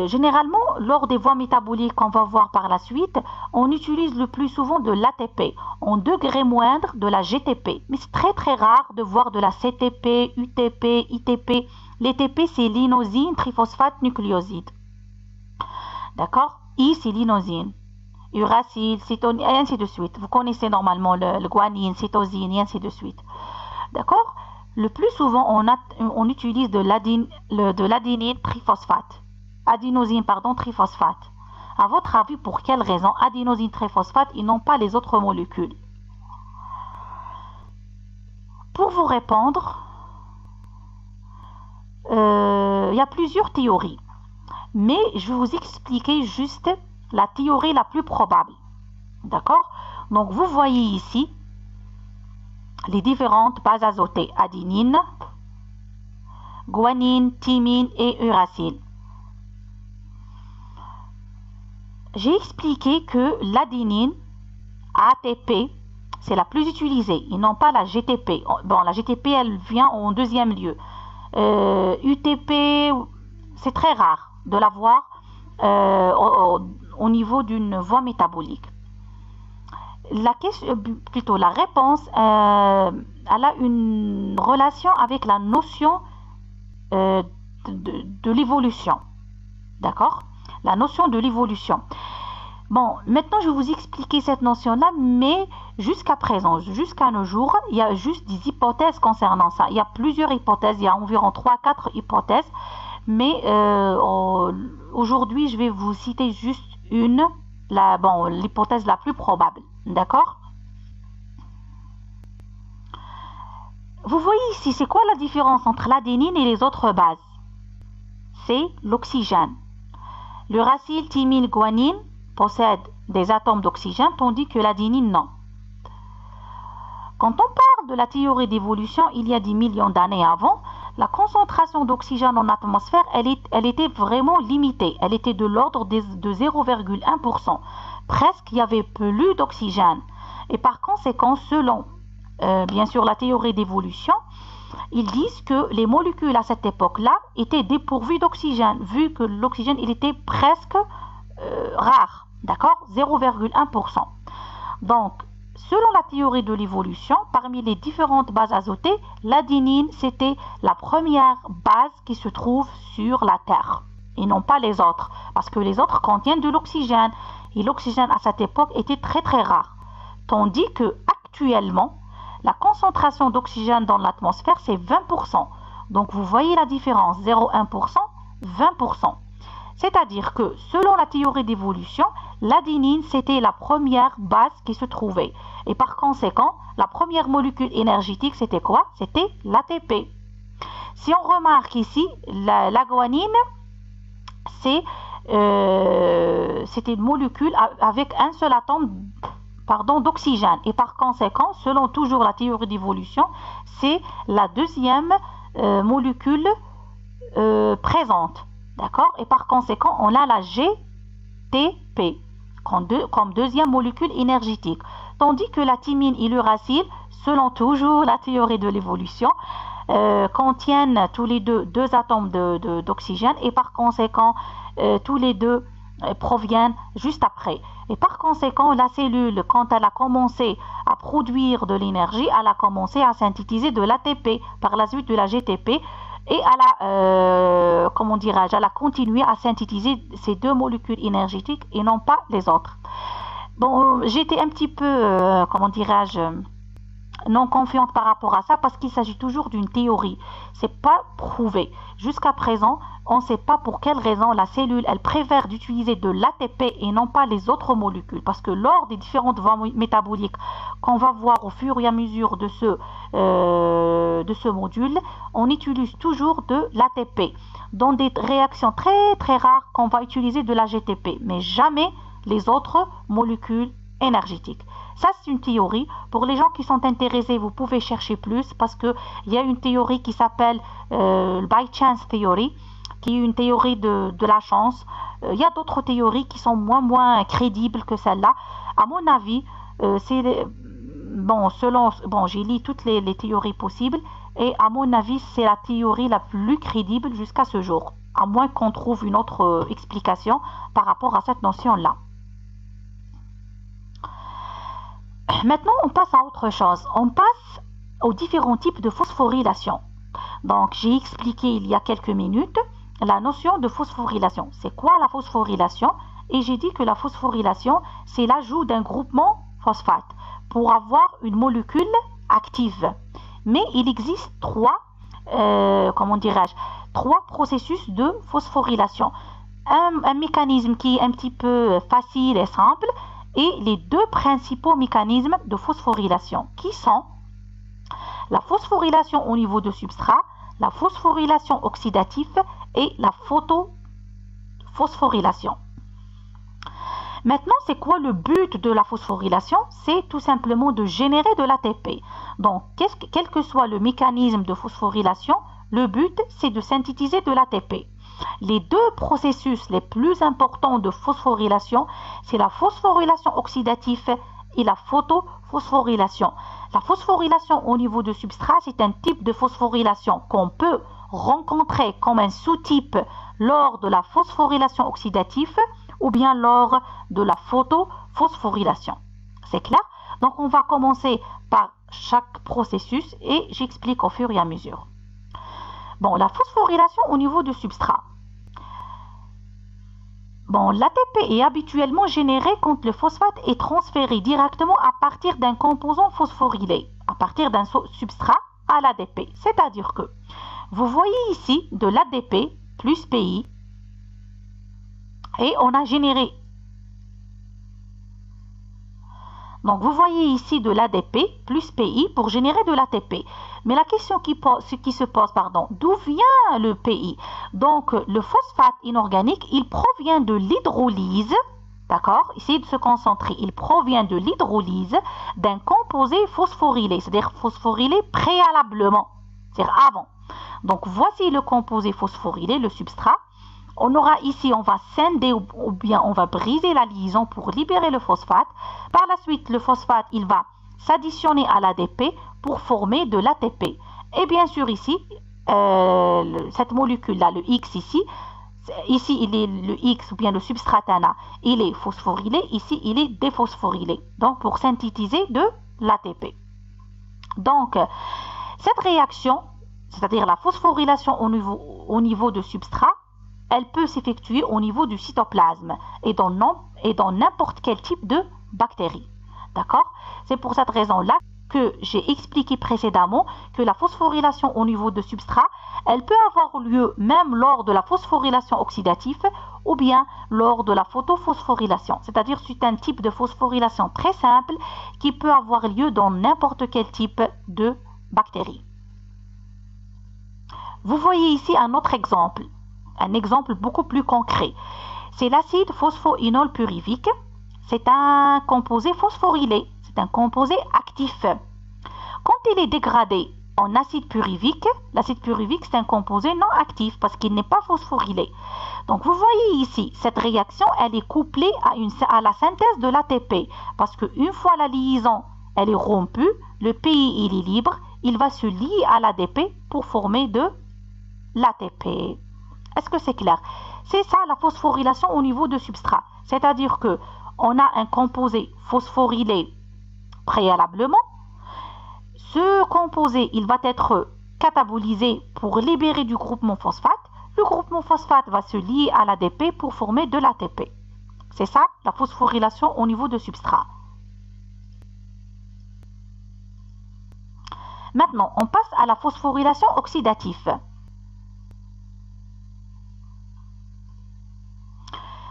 Généralement, lors des voies métaboliques qu'on va voir par la suite, on utilise le plus souvent de l'ATP, en degré moindre de la GTP. Mais c'est très très rare de voir de la CTP, UTP, ITP. L'ETP, c'est l'inosine triphosphate nucléoside. D'accord? I, c'est l'inosine. Uracile, cétonine, et ainsi de suite. Vous connaissez normalement le guanine, cytosine, et ainsi de suite. D'accord? Le plus souvent, on utilise de l'adenine triphosphate. Adénosine, triphosphate. À votre avis, pour quelle raison adénosine triphosphate et non pas les autres molécules? Pour vous répondre, il y a plusieurs théories. Mais je vais vous expliquer juste la théorie la plus probable. D'accord? Donc, vous voyez ici les différentes bases azotées. Adénine, guanine, thymine et uracile. J'ai expliqué que l'adénine, ATP, c'est la plus utilisée et non pas la GTP. Bon, la GTP, elle vient en deuxième lieu. UTP, c'est très rare de l'avoir au niveau d'une voie métabolique. La réponse, elle a une relation avec la notion de l'évolution. D'accord? La notion de l'évolution. Bon, maintenant je vais vous expliquer cette notion-là, mais jusqu'à présent, jusqu'à nos jours, il y a juste des hypothèses concernant ça. Il y a plusieurs hypothèses, il y a environ 3-4 hypothèses, mais aujourd'hui je vais vous citer juste une, l'hypothèse la plus probable, d'accord? Vous voyez ici, c'est quoi la différence entre l'adénine et les autres bases? C'est l'oxygène. L'uracile, thymine, guanine possèdent des atomes d'oxygène, tandis que l'adénine, non. Quand on parle de la théorie d'évolution, il y a des millions d'années avant, la concentration d'oxygène en atmosphère, elle était vraiment limitée. Elle était de l'ordre de 0,1%. Presque, il n'y avait plus d'oxygène. Et par conséquent, selon, bien sûr, la théorie d'évolution, ils disent que les molécules à cette époque-là étaient dépourvues d'oxygène, vu que l'oxygène, il était presque rare. D'accord? 0,1%. Donc, selon la théorie de l'évolution, parmi les différentes bases azotées, l'adénine, c'était la première base qui se trouve sur la Terre, et non pas les autres, parce que les autres contiennent de l'oxygène, et l'oxygène à cette époque était très très rare. Tandis que actuellement, la concentration d'oxygène dans l'atmosphère, c'est 20%. Donc, vous voyez la différence, 0,1%, 20%. C'est-à-dire que, selon la théorie d'évolution, l'adénine, c'était la première base qui se trouvait. Et par conséquent, la première molécule énergétique, c'était quoi? C'était l'ATP. Si on remarque ici, la guanine, c'était une molécule avec un seul atome d'oxygène. Et par conséquent, selon toujours la théorie d'évolution, c'est la deuxième molécule présente. D'accord? Et par conséquent, on a la GTP comme deuxième molécule énergétique. Tandis que la thymine et l'uracile, selon toujours la théorie de l'évolution, contiennent tous les deux atomes d'oxygène et par conséquent, tous les deux proviennent juste après. Et par conséquent, la cellule, quand elle a commencé à produire de l'énergie, elle a commencé à synthétiser de l'ATP, par la suite de la GTP, et elle a continué à synthétiser ces deux molécules énergétiques et non pas les autres. Bon, j'étais un petit peu, non confiante par rapport à ça parce qu'il s'agit toujours d'une théorie. C'est pas prouvé. Jusqu'à présent, on ne sait pas pour quelle raison la cellule, elle préfère d'utiliser de l'ATP et non pas les autres molécules. Parce que lors des différentes voies métaboliques qu'on va voir au fur et à mesure de ce module, on utilise toujours de l'ATP. Dans des réactions très très rares qu'on va utiliser de la GTP, mais jamais les autres molécules énergétiques. Ça, c'est une théorie. Pour les gens qui sont intéressés, vous pouvez chercher plus parce qu'il y a une théorie qui s'appelle by chance theory, qui est une théorie de la chance. Il y a d'autres théories qui sont moins crédibles que celle-là. À mon avis, j'ai lu toutes les théories possibles et à mon avis, c'est la théorie la plus crédible jusqu'à ce jour, à moins qu'on trouve une autre explication par rapport à cette notion-là. Maintenant, on passe à autre chose. On passe aux différents types de phosphorylation. Donc, j'ai expliqué il y a quelques minutes la notion de phosphorylation. C'est quoi la phosphorylation? Et j'ai dit que la phosphorylation, c'est l'ajout d'un groupement phosphate pour avoir une molécule active. Mais il existe trois processus de phosphorylation. Un mécanisme qui est un petit peu facile et simple, et les deux principaux mécanismes de phosphorylation qui sont la phosphorylation au niveau de substrat, la phosphorylation oxydative et la photophosphorylation. Maintenant, c'est quoi le but de la phosphorylation? C'est tout simplement de générer de l'ATP. Donc, quel que soit le mécanisme de phosphorylation, le but, c'est de synthétiser de l'ATP. Les deux processus les plus importants de phosphorylation, c'est la phosphorylation oxydative et la photophosphorylation. La phosphorylation au niveau de substrat, c'est un type de phosphorylation qu'on peut rencontrer comme un sous-type lors de la phosphorylation oxydative ou bien lors de la photophosphorylation. C'est clair? Donc, on va commencer par chaque processus et j'explique au fur et à mesure. Bon, la phosphorylation au niveau du substrat. Bon, l'ATP est habituellement généré quand le phosphate est transféré directement à partir d'un composant phosphorylé, à partir d'un substrat à l'ADP. C'est-à-dire que vous voyez ici de l'ADP plus PI et on a généré. Donc vous voyez ici de l'ADP plus PI pour générer de l'ATP. Mais la question qui se pose, d'où vient le PI? Donc le phosphate inorganique, il provient de l'hydrolyse, d'accord? Essayez de se concentrer. Il provient de l'hydrolyse d'un composé phosphorylé, c'est-à-dire phosphorylé préalablement, c'est-à-dire avant. Donc voici le composé phosphorylé, le substrat. On aura ici, on va scinder ou bien on va briser la liaison pour libérer le phosphate. Par la suite, le phosphate, il va s'additionner à l'ADP pour former de l'ATP. Et bien sûr ici, cette molécule-là, le X ici, il est le X ou bien le substrat ANA, il est phosphorylé, ici il est déphosphorylé. Donc pour synthétiser de l'ATP. Donc cette réaction, c'est-à-dire la phosphorylation au niveau de substrat, elle peut s'effectuer au niveau du cytoplasme et dans n'importe quel type de bactérie. D'accord? C'est pour cette raison-là que j'ai expliqué précédemment que la phosphorylation au niveau de substrat, elle peut avoir lieu même lors de la phosphorylation oxydative ou bien lors de la photophosphorylation. C'est-à-dire c'est un type de phosphorylation très simple qui peut avoir lieu dans n'importe quel type de bactérie. Vous voyez ici un autre exemple. Un exemple beaucoup plus concret. C'est l'acide phosphoinol pyruvique. C'est un composé phosphorylé. C'est un composé actif. Quand il est dégradé en acide pyruvique, l'acide pyruvique c'est un composé non actif parce qu'il n'est pas phosphorylé. Donc vous voyez ici, cette réaction elle est couplée à la synthèse de l'ATP parce qu'une fois la liaison elle est rompue, le PI il est libre, il va se lier à l'ADP pour former de l'ATP. Est-ce que c'est clair? C'est ça la phosphorylation au niveau de substrat. C'est-à-dire que on a un composé phosphorylé préalablement. Ce composé, il va être catabolisé pour libérer du groupement phosphate. Le groupement phosphate va se lier à l'ADP pour former de l'ATP. C'est ça la phosphorylation au niveau de substrat. Maintenant, on passe à la phosphorylation oxydative.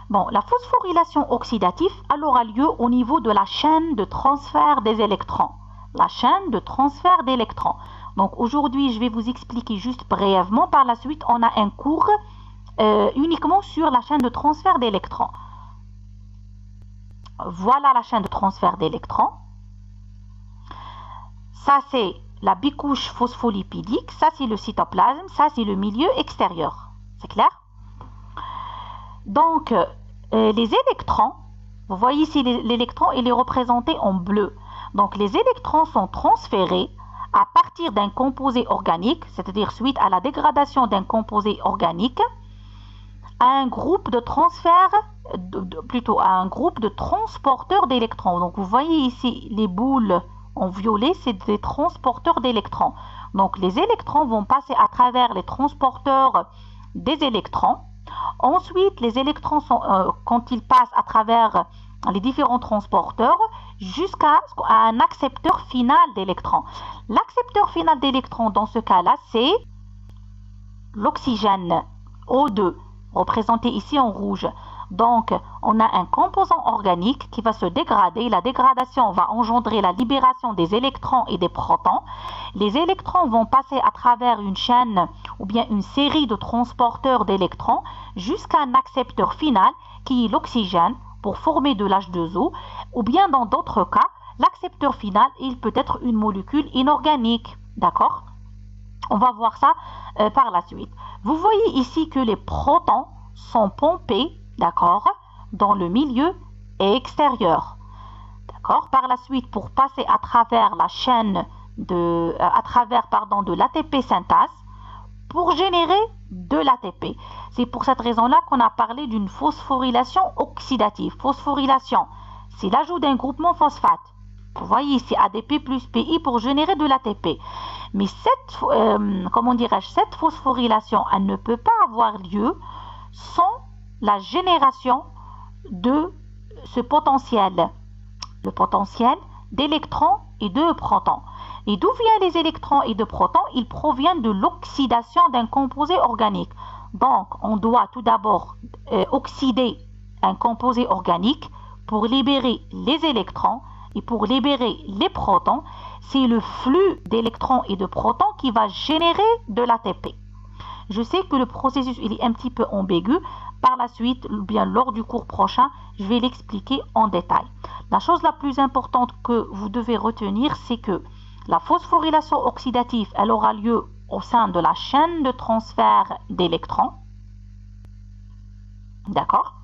Bon, la phosphorylation oxydative elle aura lieu au niveau de la chaîne de transfert des électrons. La chaîne de transfert d'électrons. Donc aujourd'hui, je vais vous expliquer juste brièvement. Par la suite, on a un cours uniquement sur la chaîne de transfert d'électrons. Voilà la chaîne de transfert d'électrons. Ça, c'est la bicouche phospholipidique. Ça, c'est le cytoplasme. Ça, c'est le milieu extérieur. C'est clair? Donc, les électrons, vous voyez ici l'électron, il est représenté en bleu. Donc, les électrons sont transférés à partir d'un composé organique, c'est-à-dire suite à la dégradation d'un composé organique, à un groupe de transfert, plutôt à un groupe de transporteurs d'électrons. Donc, vous voyez ici les boules en violet, c'est des transporteurs d'électrons. Donc, les électrons vont passer à travers les transporteurs des électrons. Ensuite, les électrons sont, quand ils passent à travers les différents transporteurs jusqu'à un accepteur final d'électrons. L'accepteur final d'électrons dans ce cas-là, c'est l'oxygène O2, représenté ici en rouge. Donc, on a un composant organique qui va se dégrader. La dégradation va engendrer la libération des électrons et des protons. Les électrons vont passer à travers une chaîne ou bien une série de transporteurs d'électrons jusqu'à un accepteur final qui est l'oxygène pour former de l'H2O. Ou bien dans d'autres cas, l'accepteur final, il peut être une molécule inorganique. D'accord? On va voir ça par la suite. Vous voyez ici que les protons sont pompés, d'accord, dans le milieu extérieur. D'accord? Par la suite, pour passer à travers la chaîne de l'ATP synthase, pour générer de l'ATP. C'est pour cette raison-là qu'on a parlé d'une phosphorylation oxydative. Phosphorylation, c'est l'ajout d'un groupement phosphate. Vous voyez ici ADP plus PI pour générer de l'ATP. Mais cette phosphorylation, elle ne peut pas avoir lieu sans la génération de ce potentiel, le potentiel d'électrons et de protons. Et d'où viennent les électrons et de protons? Ils proviennent de l'oxydation d'un composé organique. Donc, on doit tout d'abord oxyder un composé organique pour libérer les électrons et pour libérer les protons. C'est le flux d'électrons et de protons qui va générer de l'ATP. Je sais que le processus il est un petit peu ambigu. Par la suite, ou bien lors du cours prochain, je vais l'expliquer en détail. La chose la plus importante que vous devez retenir, c'est que la phosphorylation oxydative, elle aura lieu au sein de la chaîne de transfert d'électrons. D'accord?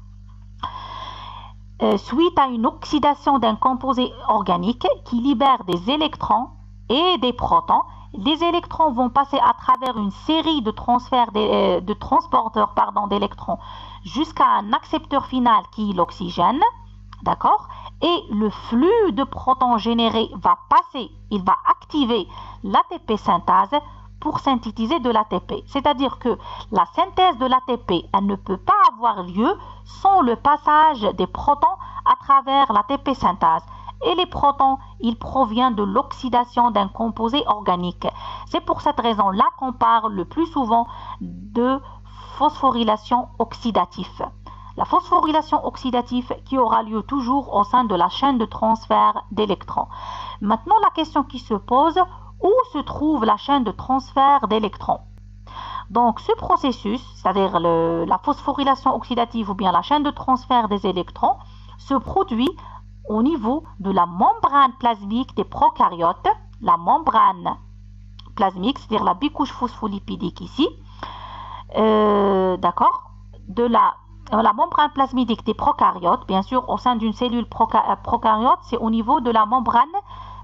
Suite à une oxydation d'un composé organique qui libère des électrons et des protons, les électrons vont passer à travers une série de transporteurs d'électrons jusqu'à un accepteur final qui est l'oxygène. D'accord? Et le flux de protons généré va passer, il va activer l'ATP synthase pour synthétiser de l'ATP. C'est-à-dire que la synthèse de l'ATP, elle ne peut pas avoir lieu sans le passage des protons à travers l'ATP synthase. Et les protons, ils proviennent de l'oxydation d'un composé organique. C'est pour cette raison-là qu'on parle le plus souvent de phosphorylation oxydative. La phosphorylation oxydative qui aura lieu toujours au sein de la chaîne de transfert d'électrons. Maintenant, la question qui se pose, où se trouve la chaîne de transfert d'électrons? Donc, ce processus, c'est-à-dire la phosphorylation oxydative ou bien la chaîne de transfert des électrons, se produit au niveau de la membrane plasmique des prokaryotes, la membrane plasmique, c'est-à-dire la bicouche phospholipidique ici, d'accord, de la membrane plasmidique des prokaryotes, bien sûr, au sein d'une cellule prokaryote, c'est au niveau de la membrane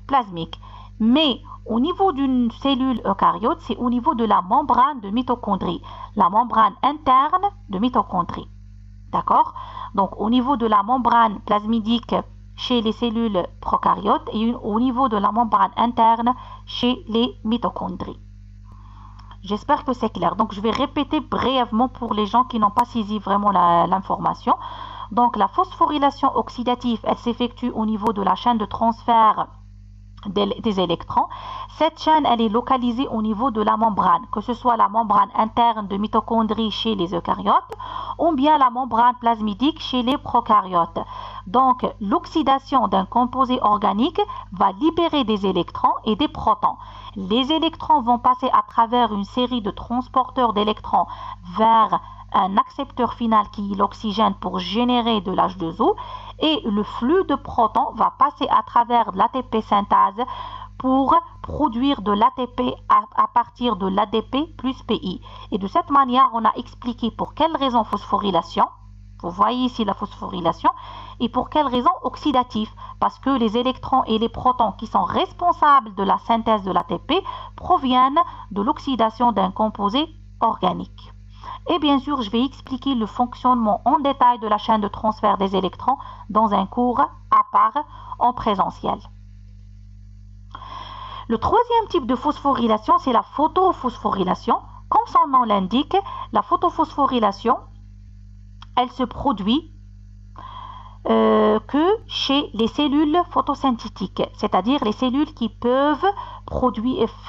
plasmique. Mais au niveau d'une cellule eucaryote, c'est au niveau de la membrane de mitochondrie, la membrane interne de mitochondrie. D'accord? Donc, au niveau de la membrane plasmidique chez les cellules prokaryotes et au niveau de la membrane interne chez les mitochondries. J'espère que c'est clair. Donc, je vais répéter brièvement pour les gens qui n'ont pas saisi vraiment l'information. Donc, la phosphorylation oxydative, elle s'effectue au niveau de la chaîne de transfert des électrons. Cette chaîne, elle est localisée au niveau de la membrane, que ce soit la membrane interne de mitochondrie chez les eucaryotes ou bien la membrane plasmidique chez les prokaryotes. Donc, l'oxydation d'un composé organique va libérer des électrons et des protons. Les électrons vont passer à travers une série de transporteurs d'électrons vers un accepteur final qui est l'oxygène pour générer de l'H2O et le flux de protons va passer à travers l'ATP synthase pour produire de l'ATP à partir de l'ADP plus PI. Et de cette manière, on a expliqué pour quelle raison phosphorylation. Vous voyez ici la phosphorylation. Et pour quelle raison oxydative? Parce que les électrons et les protons qui sont responsables de la synthèse de l'ATP proviennent de l'oxydation d'un composé organique. Et bien sûr, je vais expliquer le fonctionnement en détail de la chaîne de transfert des électrons dans un cours à part en présentiel. Le troisième type de phosphorylation, c'est la photophosphorylation. Comme son nom l'indique, la photophosphorylation, elle se produit que chez les cellules photosynthétiques, c'est-à-dire les cellules qui peuvent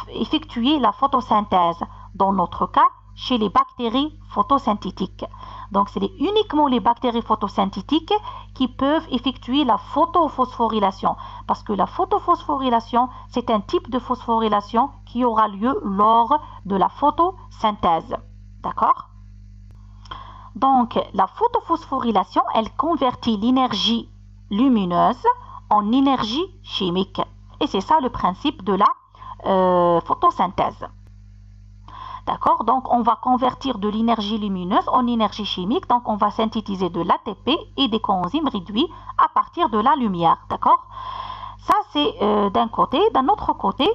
effectuer la photosynthèse. Dans notre cas, chez les bactéries photosynthétiques. Donc, c'est uniquement les bactéries photosynthétiques qui peuvent effectuer la photophosphorylation. Parce que la photophosphorylation, c'est un type de phosphorylation qui aura lieu lors de la photosynthèse. D'accord? Donc, la photophosphorylation, elle convertit l'énergie lumineuse en énergie chimique. Et c'est ça le principe de la photosynthèse. D'accord? Donc, on va convertir de l'énergie lumineuse en énergie chimique. Donc, on va synthétiser de l'ATP et des coenzymes réduits à partir de la lumière. D'accord? Ça, c'est d'un côté. D'un autre côté,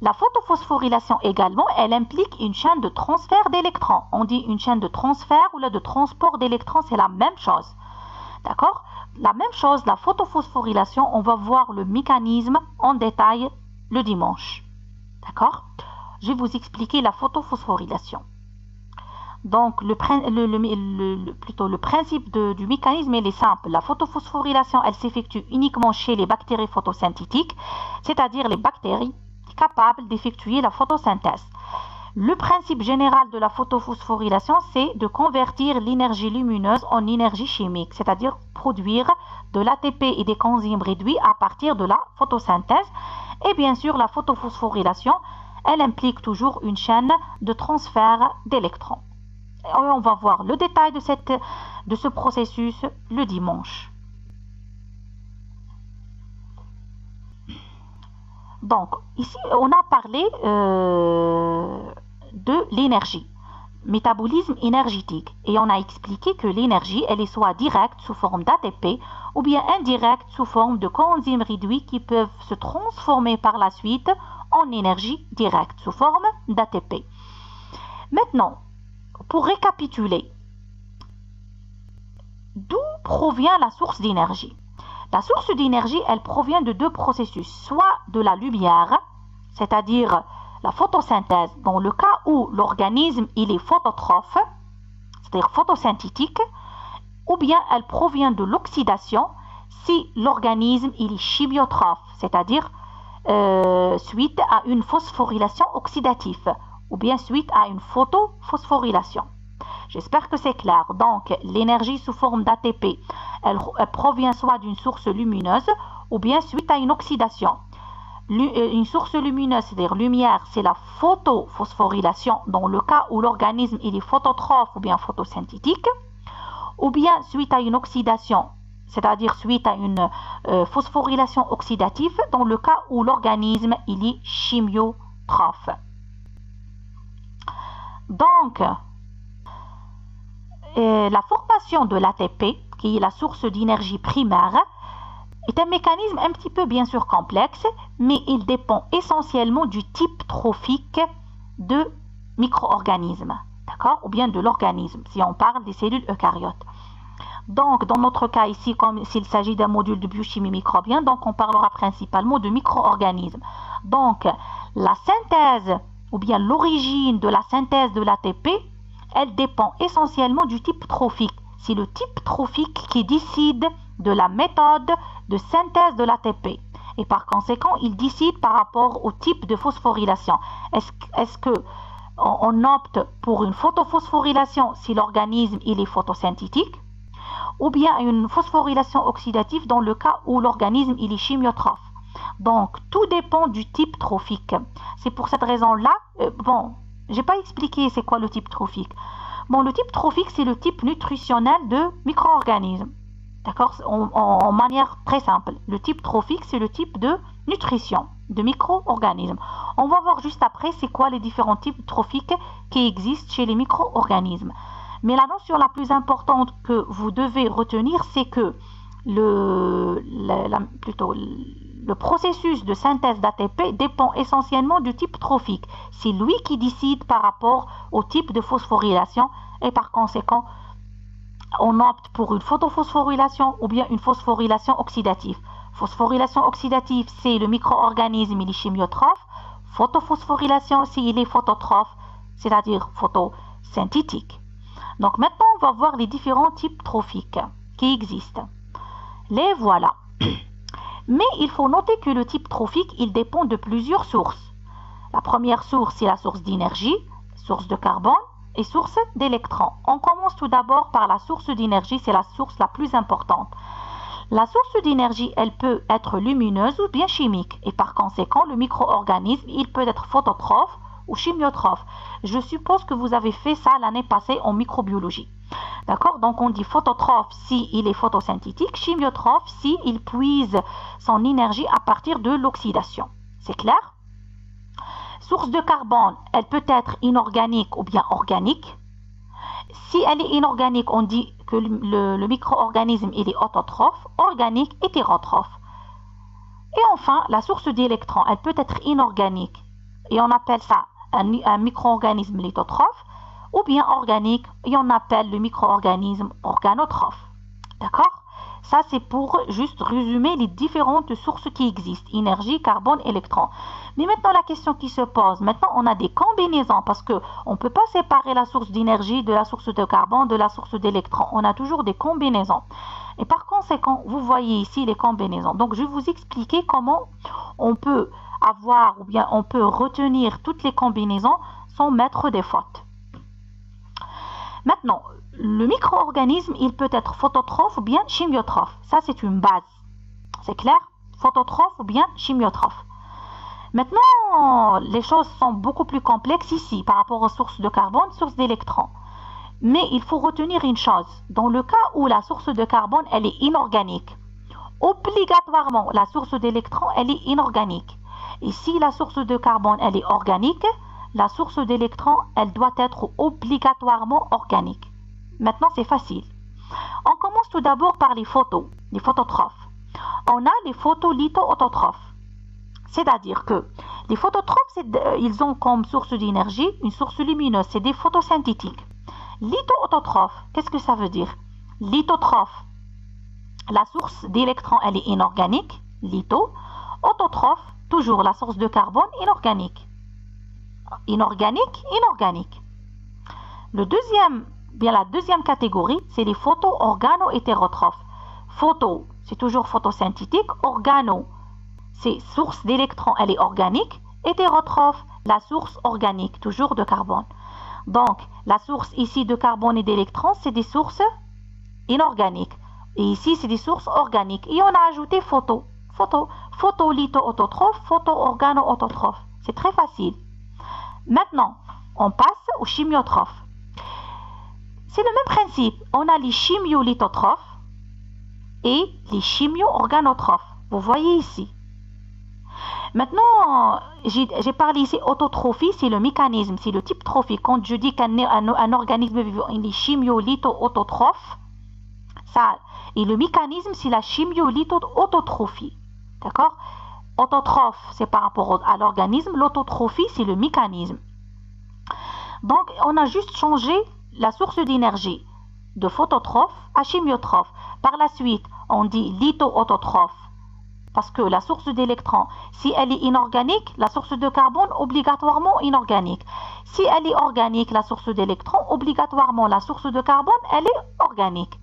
la photophosphorylation également, elle implique une chaîne de transfert d'électrons. On dit une chaîne de transfert ou là de transport d'électrons, c'est la même chose. D'accord? La même chose, la photophosphorylation, on va voir le mécanisme en détail le dimanche. D'accord? Je vais vous expliquer la photophosphorylation. Donc, le principe du mécanisme, il est simple. La photophosphorylation, elle s'effectue uniquement chez les bactéries photosynthétiques, c'est-à-dire les bactéries capables d'effectuer la photosynthèse. Le principe général de la photophosphorylation, c'est de convertir l'énergie lumineuse en énergie chimique, c'est-à-dire produire de l'ATP et des coenzymes réduits à partir de la photosynthèse. Et bien sûr, la photophosphorylation, elle implique toujours une chaîne de transfert d'électrons. Et on va voir le détail de ce processus le dimanche. Donc, ici, on a parlé de l'énergie, métabolisme énergétique. Et on a expliqué que l'énergie, elle est soit directe sous forme d'ATP ou bien indirecte sous forme de coenzymes réduits qui peuvent se transformer par la suite en énergie directe sous forme d'ATP. Maintenant, pour récapituler, d'où provient la source d'énergie? La source d'énergie, elle provient de deux processus, soit de la lumière, c'est-à-dire la photosynthèse, dans le cas où l'organisme il est phototrophe, c'est-à-dire photosynthétique, ou bien elle provient de l'oxydation si l'organisme il est chimiotrophe, c'est-à-dire suite à une phosphorylation oxydative, ou bien suite à une photophosphorylation. J'espère que c'est clair. Donc, l'énergie sous forme d'ATP, elle provient soit d'une source lumineuse ou bien suite à une oxydation. Une source lumineuse, c'est-à-dire lumière, c'est la photophosphorylation dans le cas où l'organisme il est phototrophe ou bien photosynthétique, ou bien suite à une oxydation, c'est-à-dire suite à une phosphorylation oxydative dans le cas où l'organisme il est chimiotrophe. Donc, la formation de l'ATP, qui est la source d'énergie primaire, est un mécanisme un petit peu bien sûr complexe, mais il dépend essentiellement du type trophique de micro-organisme, d'accord, ou bien de l'organisme, si on parle des cellules eucaryotes. Donc, dans notre cas ici, comme s'il s'agit d'un module de biochimie microbienne, donc on parlera principalement de micro-organismes. Donc, la synthèse, ou bien l'origine de la synthèse de l'ATP, elle dépend essentiellement du type trophique. C'est le type trophique qui décide de la méthode de synthèse de l'ATP. Et par conséquent, il décide par rapport au type de phosphorylation. Est-ce qu'on opte pour une photophosphorylation si l'organisme il est photosynthétique, ou bien une phosphorylation oxydative dans le cas où l'organisme il est chimiotrophe. Donc, tout dépend du type trophique. C'est pour cette raison-là, j'ai pas expliqué c'est quoi le type trophique. Bon, le type trophique, c'est le type nutritionnel de micro-organismes. D'accord? En manière très simple. Le type trophique, c'est le type de nutrition de micro-organismes. On va voir juste après c'est quoi les différents types trophiques qui existent chez les micro-organismes. Mais la notion la plus importante que vous devez retenir, c'est que le processus de synthèse d'ATP dépend essentiellement du type trophique. C'est lui qui décide par rapport au type de phosphorylation et par conséquent, on opte pour une photophosphorylation ou bien une phosphorylation oxydative. Phosphorylation oxydative, c'est le micro-organisme, il est chimiotrophe. Photophosphorylation, c'est il est phototrophe, c'est-à-dire photosynthétique. Donc maintenant, on va voir les différents types trophiques qui existent. Les voilà. Mais il faut noter que le type trophique, il dépend de plusieurs sources. La première source, c'est la source d'énergie, source de carbone et source d'électrons. On commence tout d'abord par la source d'énergie, c'est la source la plus importante. La source d'énergie, elle peut être lumineuse ou bien chimique. Et par conséquent, le micro-organisme, il peut être phototrophe ou chimiotrophe. Je suppose que vous avez fait ça l'année passée en microbiologie. D'accord? Donc on dit phototrophe si il est photosynthétique, chimiotrophe si il puise son énergie à partir de l'oxydation. C'est clair? Source de carbone, elle peut être inorganique ou bien organique. Si elle est inorganique, on dit que le micro-organisme il est autotrophe, organique, hétérotrophe. Et enfin, la source d'électrons, elle peut être inorganique et on appelle ça un micro-organisme lithotrophe, ou bien organique et on appelle le micro-organisme organotrophe. D'accord? Ça, c'est pour juste résumer les différentes sources qui existent, énergie, carbone, électron. Mais maintenant, la question qui se pose, maintenant, on a des combinaisons parce qu'on ne peut pas séparer la source d'énergie de la source de carbone, de la source d'électron. On a toujours des combinaisons. Et par conséquent, vous voyez ici les combinaisons. Donc, je vais vous expliquer comment on peut avoir ou bien on peut retenir toutes les combinaisons sans mettre des fautes. Maintenant, le micro-organisme, il peut être phototrophe ou bien chimiotrophe. Ça, c'est une base. C'est clair? Phototrophe ou bien chimiotrophe. Maintenant, les choses sont beaucoup plus complexes ici par rapport aux sources de carbone, sources d'électrons. Mais il faut retenir une chose. Dans le cas où la source de carbone, elle est inorganique, obligatoirement, la source d'électrons, elle est inorganique. Et si la source de carbone, elle est organique, la source d'électrons, elle doit être obligatoirement organique. Maintenant, c'est facile. On commence tout d'abord par les phototrophes. On a les photolitho-autotrophes. C'est-à-dire que les phototrophes, ils ont comme source d'énergie une source lumineuse, c'est des photosynthétiques. Litho-autotrophe, qu'est-ce que ça veut dire? Lithotrophe, la source d'électrons, elle est inorganique, litho. Autotrophe, toujours la source de carbone, inorganique. Inorganique. La deuxième catégorie, c'est les photo-organo-hétérotrophes. Photo, c'est toujours photosynthétique. Organo, c'est source d'électrons, elle est organique. Hétérotrophe, la source organique, toujours de carbone. Donc, la source ici de carbone et d'électrons, c'est des sources inorganiques. Et ici, c'est des sources organiques. Et on a ajouté photolitho-autotrophe, photo-organo-autotrophe. C'est très facile. Maintenant, on passe aux chimiotrophes. C'est le même principe. On a les chimiolithotrophes et les chimio-organotrophes. Vous voyez ici. Maintenant, j'ai parlé ici autotrophie, c'est le mécanisme, c'est le type trophie. Quand je dis qu'un organisme vivant est chimiolitho-autotrophe, ça, et le mécanisme, c'est la chimiolitho-autotrophie. D'accord? Autotrophe, c'est par rapport à l'organisme. L'autotrophie, c'est le mécanisme. Donc, on a juste changé la source d'énergie de phototrophe à chimiotrophe. Par la suite, on dit litho-autotrophe parce que la source d'électrons, si elle est inorganique, la source de carbone, obligatoirement inorganique. Si elle est organique, la source d'électrons, obligatoirement la source de carbone, elle est organique.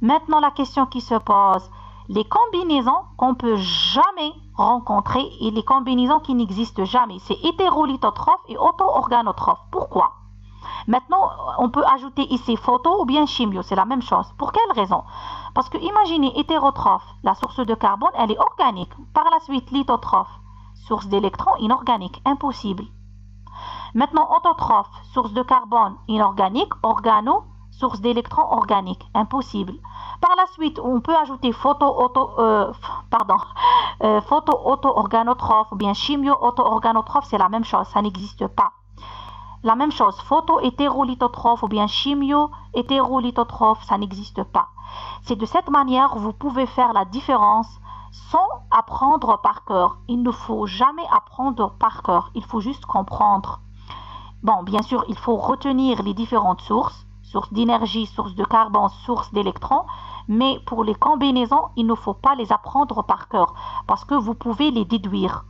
Maintenant, la question qui se pose, les combinaisons qu'on ne peut jamais rencontrer et les combinaisons qui n'existent jamais, c'est hétérolithotrophe et auto-organotrophe. Pourquoi? Maintenant, on peut ajouter ici photo ou bien chimio, c'est la même chose. Pour quelle raison? Parce que imaginez hétérotrophe, la source de carbone, elle est organique. Par la suite, lithotrophe, source d'électrons inorganique, impossible. Maintenant, autotrophe, source de carbone inorganique, organo, source d'électrons organique, impossible. Par la suite, on peut ajouter photo-auto-organotrophe ou bien chimio-auto-organotrophe, c'est la même chose, ça n'existe pas. La même chose, photo-hétérolithotrophe ou bien chimio-hétérolithotrophe, ça n'existe pas. C'est de cette manière que vous pouvez faire la différence sans apprendre par cœur. Il ne faut jamais apprendre par cœur, il faut juste comprendre. Bon, bien sûr, il faut retenir les différentes sources d'énergie, source de carbone, source d'électrons, mais pour les combinaisons, il ne faut pas les apprendre par cœur parce que vous pouvez les déduire.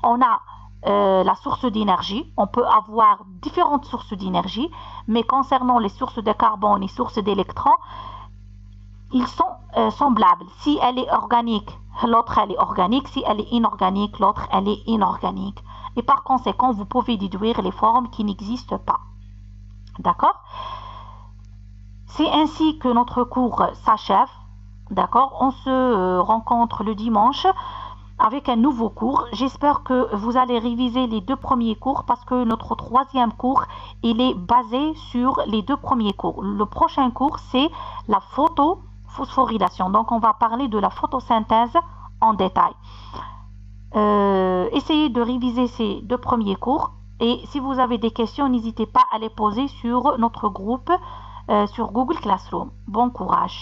On a la source d'énergie, on peut avoir différentes sources d'énergie, mais concernant les sources de carbone et sources d'électrons, ils sont semblables. Si elle est organique, l'autre elle est organique. Si elle est inorganique, l'autre elle est inorganique. Et par conséquent, vous pouvez déduire les formes qui n'existent pas. D'accord? C'est ainsi que notre cours s'achève. D'accord? On se rencontre le dimanche avec un nouveau cours. J'espère que vous allez réviser les 2 premiers cours parce que notre 3e cours, il est basé sur les 2 premiers cours. Le prochain cours, c'est la photophosphorylation. Donc, on va parler de la photosynthèse en détail. Essayez de réviser ces 2 premiers cours et si vous avez des questions, n'hésitez pas à les poser sur notre groupe sur Google Classroom. Bon courage!